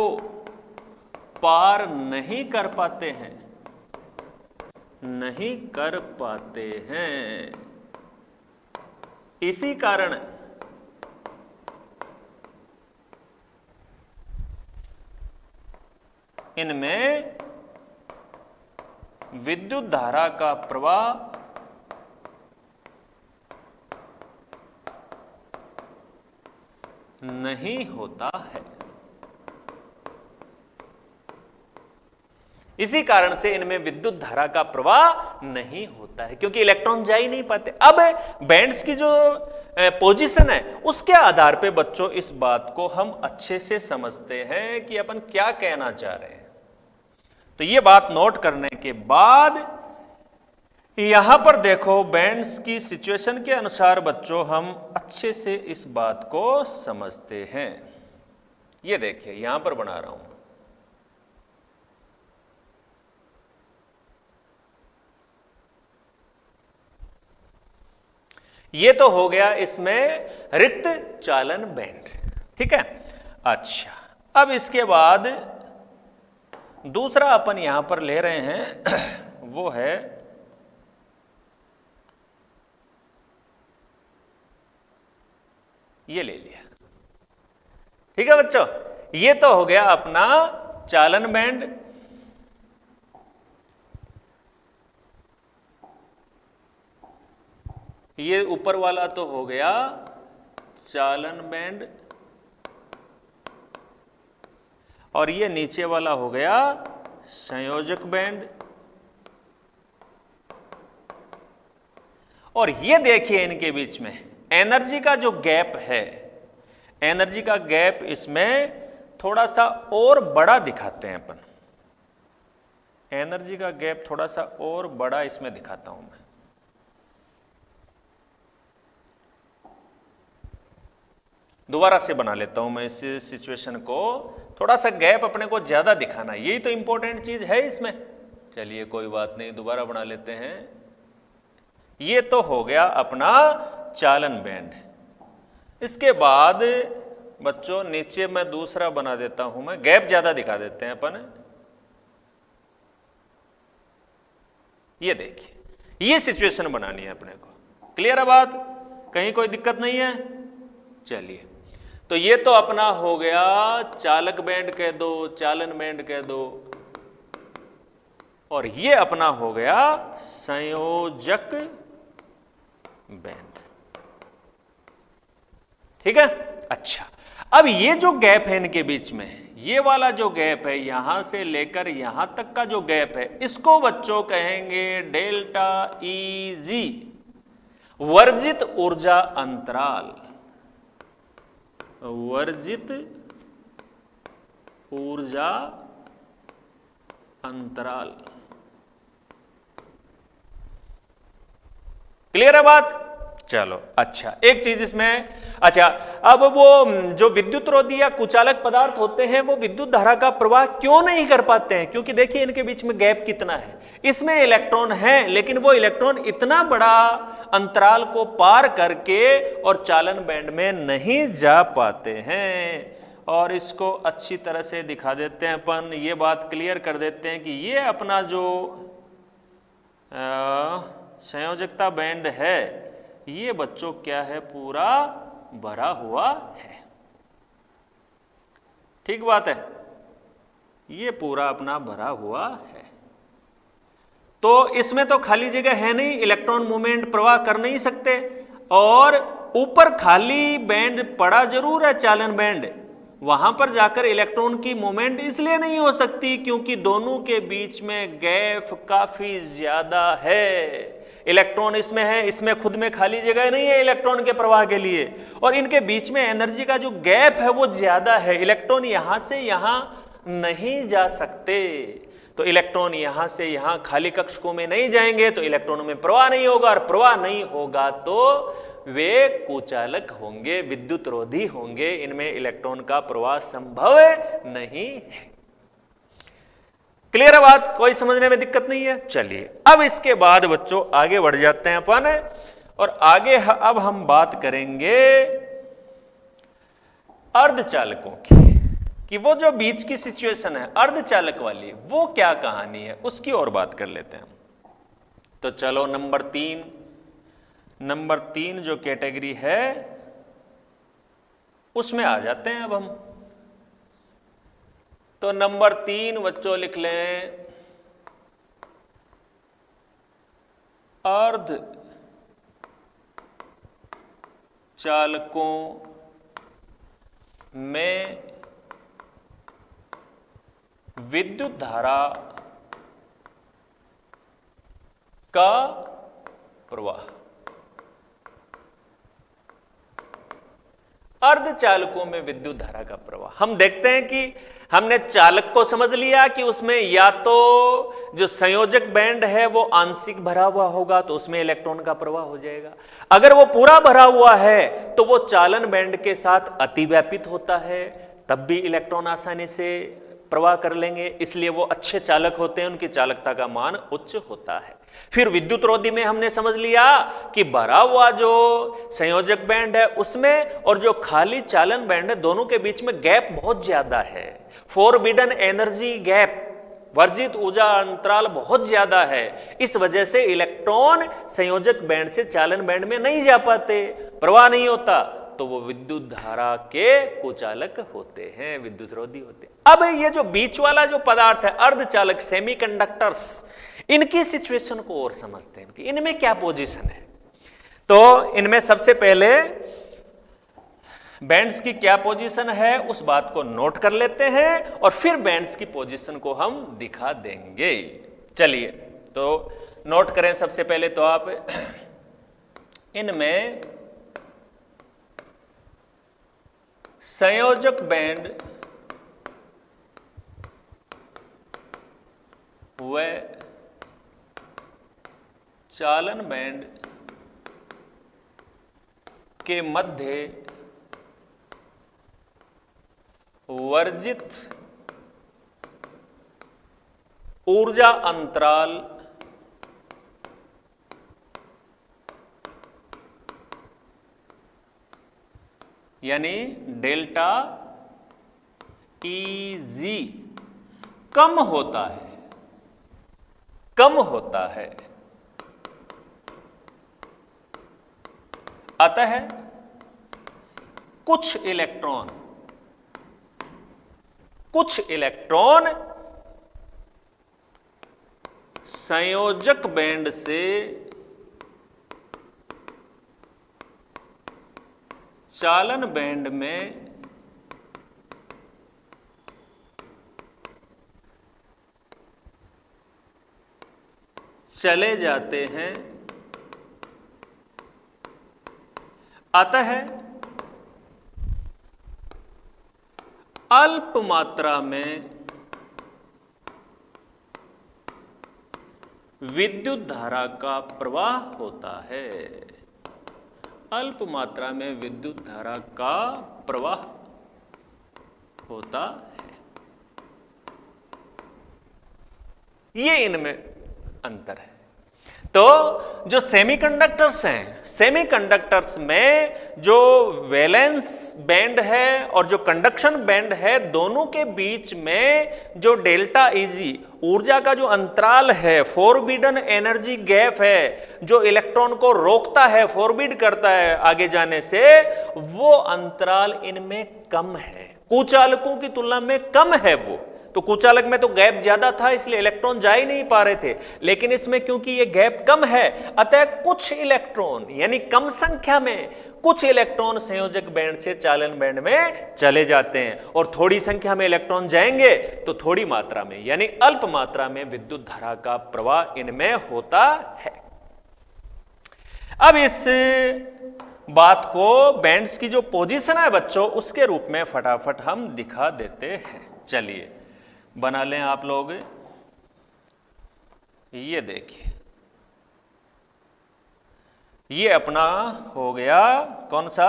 पार नहीं कर पाते हैं, नहीं कर पाते हैं। इसी कारण इनमें विद्युत धारा का प्रवाह नहीं होता है। इसी कारण से इनमें विद्युत धारा का प्रवाह नहीं होता है, क्योंकि इलेक्ट्रॉन जा ही नहीं पाते। अब बैंड्स की जो पोजीशन है उसके आधार पे बच्चों इस बात को हम अच्छे से समझते हैं कि अपन क्या कहना चाह रहे हैं। तो ये बात नोट करने के बाद यहां पर देखो, बैंड्स की सिचुएशन के अनुसार बच्चों हम अच्छे से इस बात को समझते हैं। ये देखिए यहां पर बना रहा हूं, ये तो हो गया इसमें रिक्त चालन बैंड, ठीक है। अच्छा, अब इसके बाद दूसरा अपन यहां पर ले रहे हैं वो है ये ले लिया, ठीक है बच्चों। ये तो हो गया अपना चालन बैंड। ये ऊपर वाला तो हो गया चालन बैंड और ये नीचे वाला हो गया संयोजक बैंड। और ये देखिए इनके बीच में एनर्जी का जो गैप है, एनर्जी का गैप इसमें थोड़ा सा और बड़ा दिखाते हैं अपन। एनर्जी का गैप थोड़ा सा और बड़ा इसमें दिखाता हूं मैं। दोबारा से बना लेता हूं मैं इस सिचुएशन को, थोड़ा सा गैप अपने को ज्यादा दिखाना, यही तो इंपॉर्टेंट चीज है इसमें। चलिए कोई बात नहीं, दोबारा बना लेते हैं। ये तो हो गया अपना चालन बैंड। इसके बाद बच्चों नीचे मैं दूसरा बना देता हूं, मैं गैप ज्यादा दिखा देते हैं अपन। ये देखिए, ये सिचुएशन बनानी है अपने को। क्लियर है बात? कहीं कोई दिक्कत नहीं है? चलिए, तो ये तो अपना हो गया चालक बैंड कह दो, चालन बैंड कह दो, और ये अपना हो गया संयोजक बैंड, ठीक है। अच्छा, अब ये जो गैप है इनके बीच में, ये वाला जो गैप है यहां से लेकर यहां तक का जो गैप है, इसको बच्चों कहेंगे डेल्टा ई जी, वर्जित ऊर्जा अंतराल। वर्जित ऊर्जा अंतराल। क्लियर है बात? चलो अच्छा, एक चीज इसमें, अच्छा अब वो जो विद्युत रोधी या कुचालक पदार्थ होते हैं वो विद्युत धारा का प्रवाह क्यों नहीं कर पाते हैं? क्योंकि देखिए इनके बीच में गैप कितना है। इसमें इलेक्ट्रॉन है, लेकिन वो इलेक्ट्रॉन इतना बड़ा अंतराल को पार करके और चालन बैंड में नहीं जा पाते हैं। और इसको अच्छी तरह से दिखा देते हैं अपन, ये बात क्लियर कर देते हैं कि ये अपना जो संयोजकता बैंड है, ये बच्चों क्या है, पूरा भरा हुआ है। ठीक बात है, ये पूरा अपना भरा हुआ है। तो इसमें तो खाली जगह है नहीं, इलेक्ट्रॉन मूवमेंट प्रवाह कर नहीं सकते। और ऊपर खाली बैंड पड़ा जरूर है, चालन बैंड, वहां पर जाकर इलेक्ट्रॉन की मूवमेंट इसलिए नहीं हो सकती क्योंकि दोनों के बीच में गैप काफी ज्यादा है। इलेक्ट्रॉन इसमें है, इसमें खुद में खाली जगह नहीं है इलेक्ट्रॉन के प्रवाह के लिए, और इनके बीच में एनर्जी का जो गैप है वो ज्यादा है। इलेक्ट्रॉन यहां से यहां नहीं जा सकते। तो इलेक्ट्रॉन यहां से यहां खाली कक्षकों में नहीं जाएंगे तो इलेक्ट्रॉनों में प्रवाह नहीं होगा, और प्रवाह नहीं होगा तो वे कुचालक होंगे, विद्युत रोधी होंगे, इनमें इलेक्ट्रॉन का प्रवाह संभव नहीं है। क्लियर है बात? कोई समझने में दिक्कत नहीं है? चलिए अब इसके बाद बच्चों आगे बढ़ जाते हैं अपन, और आगे अब हम बात करेंगे अर्धचालकों की, कि वो जो बीच की सिचुएशन है अर्धचालक वाली, वो क्या कहानी है, उसकी और बात कर लेते हैं। तो चलो नंबर तीन जो कैटेगरी है उसमें आ जाते हैं अब हम। तो नंबर 3 बच्चों लिख लें अर्ध चालकों में विद्युत धारा का प्रवाह। अर्धचालकों में विद्युत धारा का प्रवाह, हम देखते हैं कि हमने चालक को समझ लिया कि उसमें या तो जो संयोजक बैंड है वो आंशिक भरा हुआ होगा तो उसमें इलेक्ट्रॉन का प्रवाह हो जाएगा, अगर वो पूरा भरा हुआ है तो वो चालन बैंड के साथ अतिव्यापित होता है, तब भी इलेक्ट्रॉन आसानी से प्रवाह कर लेंगे, इसलिए वो अच्छे चालक होते हैं, उनकी चालकता का मान उच्च होता है। फिर विद्युत रोधी में हमने समझ लिया कि भरा हुआ जो संयोजक बैंड है उसमें और जो खाली चालन बैंड है दोनों के बीच में गैप बहुत ज्यादा है, फॉरबिडन एनर्जी गैप, वर्जित ऊर्जा अंतराल बहुत ज्यादा है, इस वजह से इलेक्ट्रॉन संयोजक बैंड से चालन बैंड में नहीं जा पाते, प्रवाह नहीं होता, तो वो विद्युत धारा के कुचालक होते हैं, विद्युत रोधी होते हैं। अब ये जो बीच वाला जो पदार्थ है अर्धचालक सेमीकंडक्टर्स, इनकी सिचुएशन को और समझते हैं कि इनमें क्या पोजीशन है। तो इनमें सबसे पहले बैंड्स की क्या पोजीशन है उस बात को नोट कर लेते हैं और फिर बैंड्स की पोजीशन को हम दिखा देंगे। चलिए तो नोट करें सबसे पहले तो आप इनमें संयोजक बैंड व चालन बैंड के मध्य वर्जित ऊर्जा अंतराल यानी डेल्टा Eg कम होता है, अतः कुछ इलेक्ट्रॉन संयोजक बैंड से चालन बैंड में चले जाते हैं, अतः अल्प मात्रा में विद्युत धारा का प्रवाह होता है, अल्प मात्रा में विद्युत धारा का प्रवाह होता है। ये इनमें अंतर है। तो जो सेमीकंडक्टर्स हैं, सेमीकंडक्टर्स में जो वैलेंस बैंड है और जो कंडक्शन बैंड है, दोनों के बीच में जो डेल्टा Eg ऊर्जा का जो अंतराल है, फॉरबिडन एनर्जी गैप है, जो इलेक्ट्रॉन को रोकता है, फॉरबिड करता है आगे जाने से, वो अंतराल इनमें कम है, कुचालकों की तुलना में कम है। वो तो कुचालक में तो गैप ज्यादा था इसलिए इलेक्ट्रॉन जा ही नहीं पा रहे थे, लेकिन इसमें क्योंकि ये गैप कम है, अतः कुछ इलेक्ट्रॉन यानी कम संख्या में कुछ इलेक्ट्रॉन संयोजक बैंड से चालन बैंड में चले जाते हैं, और थोड़ी संख्या में इलेक्ट्रॉन जाएंगे तो थोड़ी मात्रा में यानी अल्प मात्रा में विद्युत धारा का प्रवाह इनमें होता है। अब इस बात को बैंड्स की जो पोजीशन है बच्चों उसके रूप में फटाफट हम दिखा देते हैं। चलिए बना लें आप लोग। ये देखिए, ये अपना हो गया कौन सा,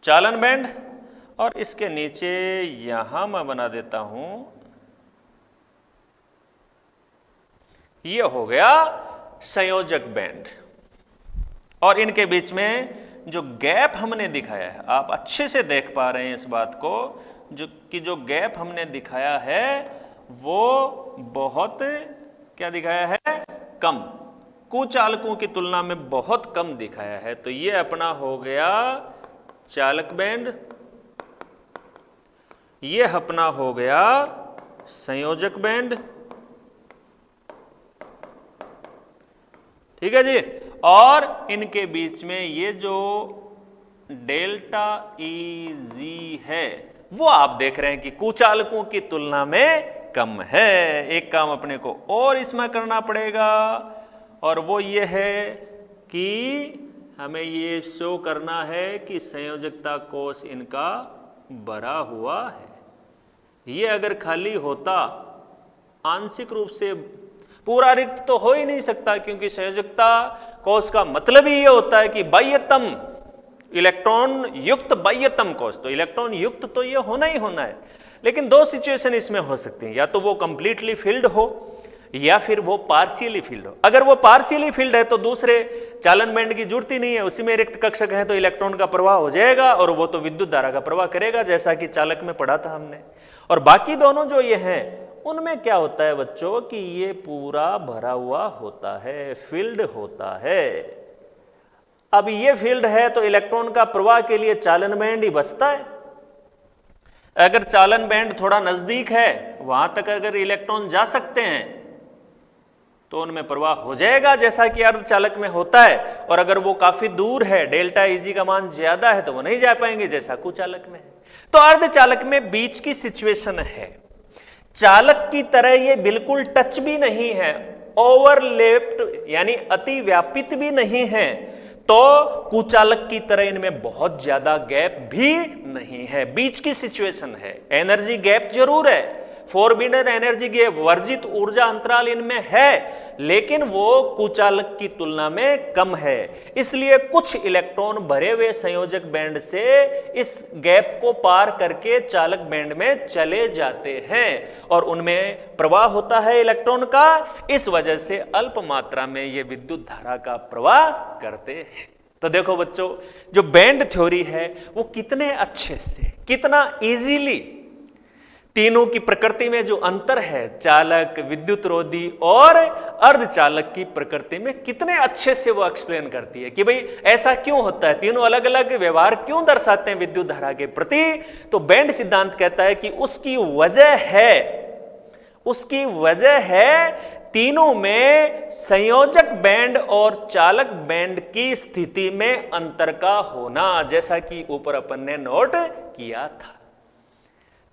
चालन बैंड, और इसके नीचे यहां मैं बना देता हूं, ये हो गया संयोजक बैंड। और इनके बीच में जो गैप हमने दिखाया है, आप अच्छे से देख पा रहे हैं इस बात को, जो गैप हमने दिखाया है वो बहुत क्या दिखाया है, कम, कुचालकों की तुलना में बहुत कम दिखाया है। तो ये अपना हो गया चालक बैंड, ये अपना हो गया संयोजक बैंड, ठीक है जी। और इनके बीच में ये जो डेल्टा ई जी है वो आप देख रहे हैं कि कुचालकों की तुलना में कम है। एक काम अपने को और इसमें करना पड़ेगा, और वो ये है कि हमें ये शो करना है कि संयोजकता कोष इनका भरा हुआ है। ये अगर खाली होता, आंशिक रूप से पूरा रिक्त तो हो ही नहीं सकता, क्योंकि संयोजकता कोष का मतलब ही ये होता है कि बाह्यतम इलेक्ट्रॉन युक्त बाह्यतम कोष, तो इलेक्ट्रॉन युक्त तो ये होना ही होना है। लेकिन दो सिचुएशन इसमें हो सकती हैं, या तो वो कंप्लीटली फिल्ड हो या फिर वो पार्शियली फिल्ड हो। अगर वो पार्शियली फिल्ड है तो दूसरे चालन बैंड की जरूरत ही नहीं है, उसी में रिक्त कक्षक है तो इलेक्ट्रॉन का प्रवाह हो जाएगा और वो तो विद्युत धारा का प्रवाह करेगा, जैसा कि चालक में पढ़ा था हमने। और बाकी दोनों जो ये हैं उनमें क्या होता है बच्चों कि ये पूरा भरा हुआ होता है, फील्ड होता है। अब ये फील्ड है तो इलेक्ट्रॉन का प्रवाह के लिए चालन बैंड ही बचता है। अगर चालन बैंड थोड़ा नजदीक है, वहां तक अगर इलेक्ट्रॉन जा सकते हैं तो उनमें प्रवाह हो जाएगा, जैसा कि अर्धचालक में होता है। और अगर वो काफी दूर है, डेल्टा ईजी का मान ज्यादा है, तो वो नहीं जा पाएंगे, जैसा कुचालक में है। तो अर्धचालक में बीच की सिचुएशन है, चालक की तरह ये बिल्कुल टच भी नहीं है, ओवरलैप्ड यानी अति व्यापित भी नहीं है, तो कुचालक की तरह इनमें बहुत ज्यादा गैप भी नहीं है। बीच की सिचुएशन है, एनर्जी गैप जरूर है, फॉरबिडन एनर्जी गैप, वर्जित ऊर्जा अंतराल इनमें है, लेकिन वो कुचालक की तुलना में कम है। इसलिए कुछ इलेक्ट्रॉन भरे हुए संयोजक बैंड से इस गैप को पार करके चालक बैंड में चले जाते हैं और उनमें प्रवाह होता है इलेक्ट्रॉन का। इस वजह से अल्प मात्रा में ये विद्युत धारा का प्रवाह करते हैं। तो देखो बच्चों, जो बैंड थ्योरी है वो कितने अच्छे से, कितना इजीली तीनों की प्रकृति में जो अंतर है, चालक, विद्युतरोधी और अर्धचालक की प्रकृति में, कितने अच्छे से वो एक्सप्लेन करती है कि भाई ऐसा क्यों होता है, तीनों अलग अलग व्यवहार क्यों दर्शाते हैं विद्युत धारा के प्रति। तो बैंड सिद्धांत कहता है कि उसकी वजह है तीनों में संयोजक बैंड और चालक बैंड की स्थिति में अंतर का होना, जैसा कि ऊपर अपन ने नोट किया था।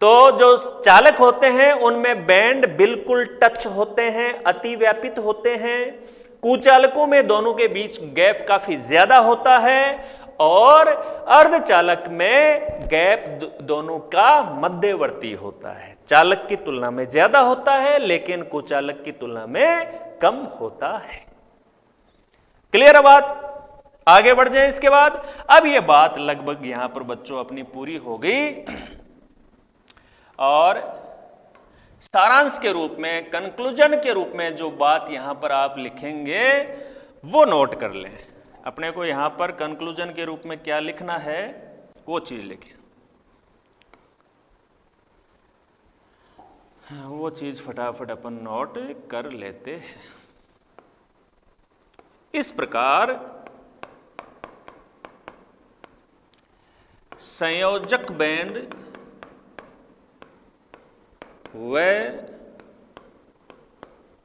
तो जो चालक होते हैं उनमें बैंड बिल्कुल टच होते हैं, अति व्यापित होते हैं। कुचालकों में दोनों के बीच गैप काफी ज्यादा होता है और अर्धचालक में गैप दोनों का मध्यवर्ती होता है। चालक की तुलना में ज्यादा होता है लेकिन कुचालक की तुलना में कम होता है। क्लियर है बात? आगे बढ़ जाए इसके बाद। अब ये बात लगभग यहां पर बच्चों अपनी पूरी हो गई और सारांश के रूप में, कंक्लूजन के रूप में जो बात यहां पर आप लिखेंगे वो नोट कर लें। अपने को यहां पर कंक्लूजन के रूप में क्या लिखना है वो चीज लिखें, वो चीज फटाफट अपन नोट कर लेते हैं। इस प्रकार संयोजक बैंड व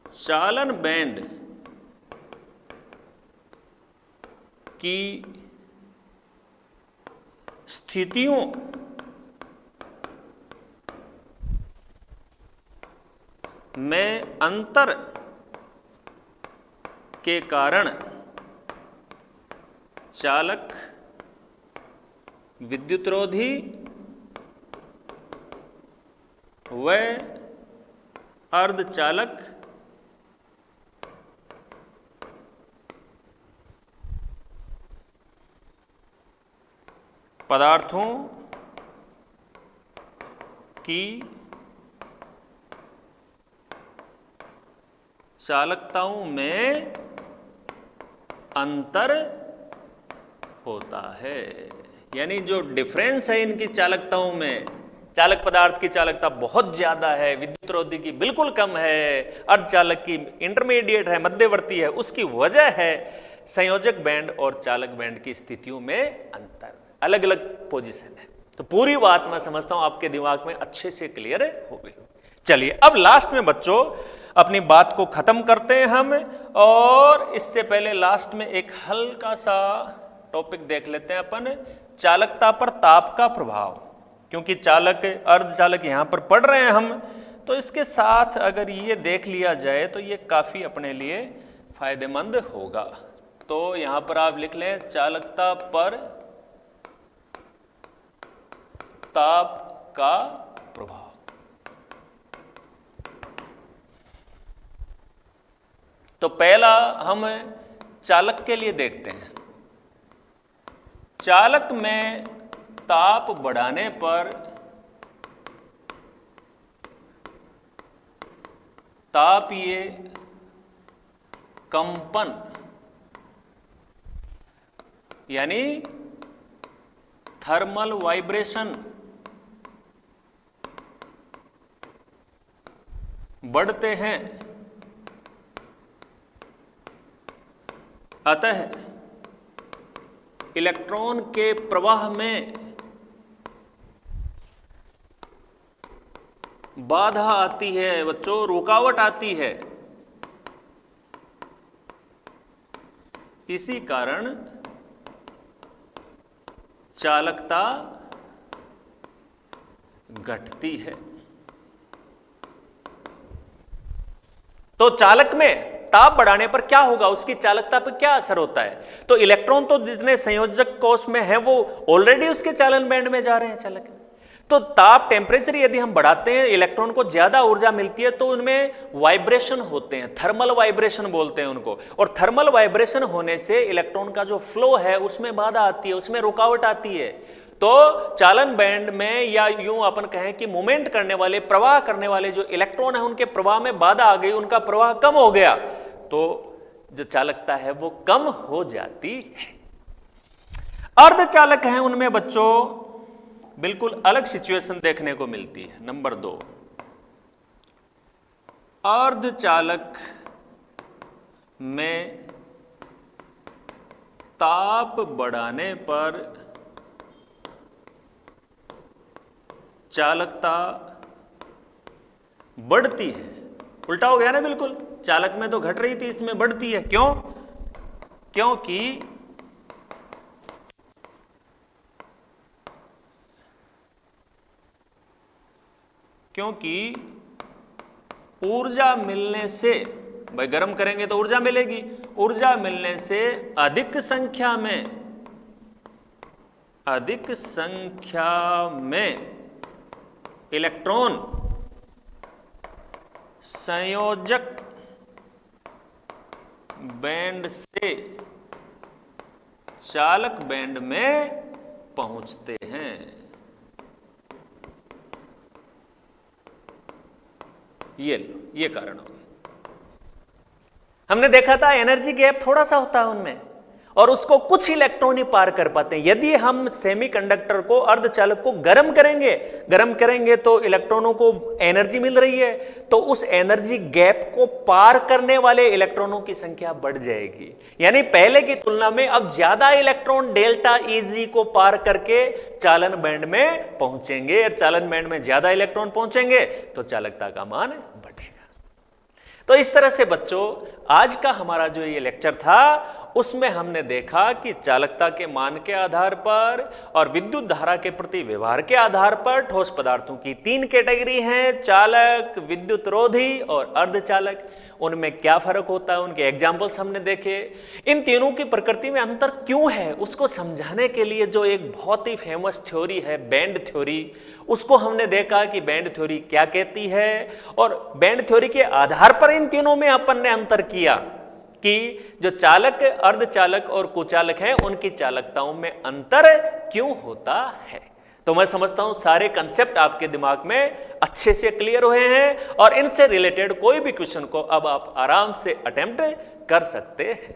चालन बैंड की स्थितियों में अंतर के कारण चालक, विद्युतरोधी वह अर्धचालक पदार्थों की चालकताओं में अंतर होता है। यानी जो डिफरेंस है इनकी चालकताओं में, चालक पदार्थ की चालकता बहुत ज्यादा है, विद्युत रोधी की बिल्कुल कम है, अर्धचालक की इंटरमीडिएट है, मध्यवर्ती है, उसकी वजह है संयोजक बैंड और चालक बैंड की स्थितियों में अंतर, अलग अलग पोजीशन है। तो पूरी बात मैं समझता हूं आपके दिमाग में अच्छे से क्लियर हो गई। चलिए अब लास्ट में बच्चों अपनी बात को खत्म करते हैं हम, और इससे पहले लास्ट में एक हल्का सा टॉपिक देख लेते हैं अपन, चालकता पर ताप का प्रभाव। क्योंकि चालक अर्धचालक यहां पर पढ़ रहे हैं हम, तो इसके साथ अगर ये देख लिया जाए तो ये काफी अपने लिए फायदेमंद होगा। तो यहां पर आप लिख लें चालकता पर ताप का प्रभाव। तो पहला हम चालक के लिए देखते हैं। चालक में ताप बढ़ाने पर तापीय कंपन यानी थर्मल वाइब्रेशन बढ़ते हैं। अतः इलेक्ट्रॉन के प्रवाह में बाधा आती है बच्चों, रुकावट आती है। इसी कारण चालकता घटती है। तो चालक में ताप बढ़ाने पर क्या होगा, उसकी चालकता पर क्या असर होता है? तो इलेक्ट्रॉन तो जितने संयोजक कोश में है वो ऑलरेडी उसके चालन बैंड में जा रहे हैं चालक। तो ताप टेम्परेचर यदि हम बढ़ाते हैं, इलेक्ट्रॉन को ज्यादा ऊर्जा मिलती है तो उनमें वाइब्रेशन होते हैं, थर्मल वाइब्रेशन बोलते हैं उनको। और थर्मल वाइब्रेशन होने से इलेक्ट्रॉन का जो फ्लो है उसमें बाधा आती है, उसमें रुकावट आती है। तो चालन बैंड में या यूं अपन कहें कि मूवमेंट करने वाले, प्रवाह करने वाले जो इलेक्ट्रॉन है उनके प्रवाह में बाधा आ गई, उनका प्रवाह कम हो गया, तो जो चालकता है वो कम हो जाती है। अर्धचालक हैं उनमें बच्चों बिल्कुल अलग सिचुएशन देखने को मिलती है। नंबर 2, अर्धचालक में ताप बढ़ाने पर चालकता बढ़ती है। उल्टा हो गया ना बिल्कुल, चालक में तो घट रही थी, इसमें बढ़ती है। क्यों? क्योंकि ऊर्जा मिलने से, भाई गर्म करेंगे तो ऊर्जा मिलेगी, ऊर्जा मिलने से अधिक संख्या में इलेक्ट्रॉन संयोजक बैंड से चालक बैंड में पहुंचते हैं। ये कारण हो। हमने देखा था एनर्जी गैप थोड़ा सा होता है उनमें, और उसको कुछ इलेक्ट्रॉन ही पार कर पाते हैं। यदि हम सेमीकंडक्टर को, अर्धचालक को गर्म करेंगे तो इलेक्ट्रॉनों को एनर्जी मिल रही है, तो उस एनर्जी गैप को पार करने वाले इलेक्ट्रॉनों की संख्या बढ़ जाएगी। यानी पहले की तुलना में अब ज्यादा इलेक्ट्रॉन डेल्टा Eg को पार करके चालन बैंड में पहुंचेंगे, और चालन बैंड में ज्यादा इलेक्ट्रॉन पहुंचेंगे तो चालकता का मान बढ़ेगा। तो इस तरह से बच्चों आज का हमारा जो ये लेक्चर था उसमें हमने देखा कि चालकता के मान के आधार पर और विद्युत धारा के प्रति व्यवहार के आधार पर ठोस पदार्थों की 3 कैटेगरी हैं, चालक, विद्युत रोधी और अर्धचालक। उनमें क्या फर्क होता है, उनके एग्जाम्पल्स हमने देखे। इन तीनों की प्रकृति में अंतर क्यों है उसको समझाने के लिए जो एक बहुत ही फेमस थ्योरी है बैंड थ्योरी, उसको हमने देखा कि बैंड थ्योरी क्या कहती है, और बैंड थ्योरी के आधार पर इन तीनों में अपन ने अंतर किया कि जो चालक, अर्धचालक और कुचालक हैं उनकी चालकताओं में अंतर क्यों होता है। तो मैं समझता हूं सारे कंसेप्ट आपके दिमाग में अच्छे से क्लियर हुए हैं और इनसे रिलेटेड कोई भी क्वेश्चन को अब आप आराम से अटेम्प्ट कर सकते हैं।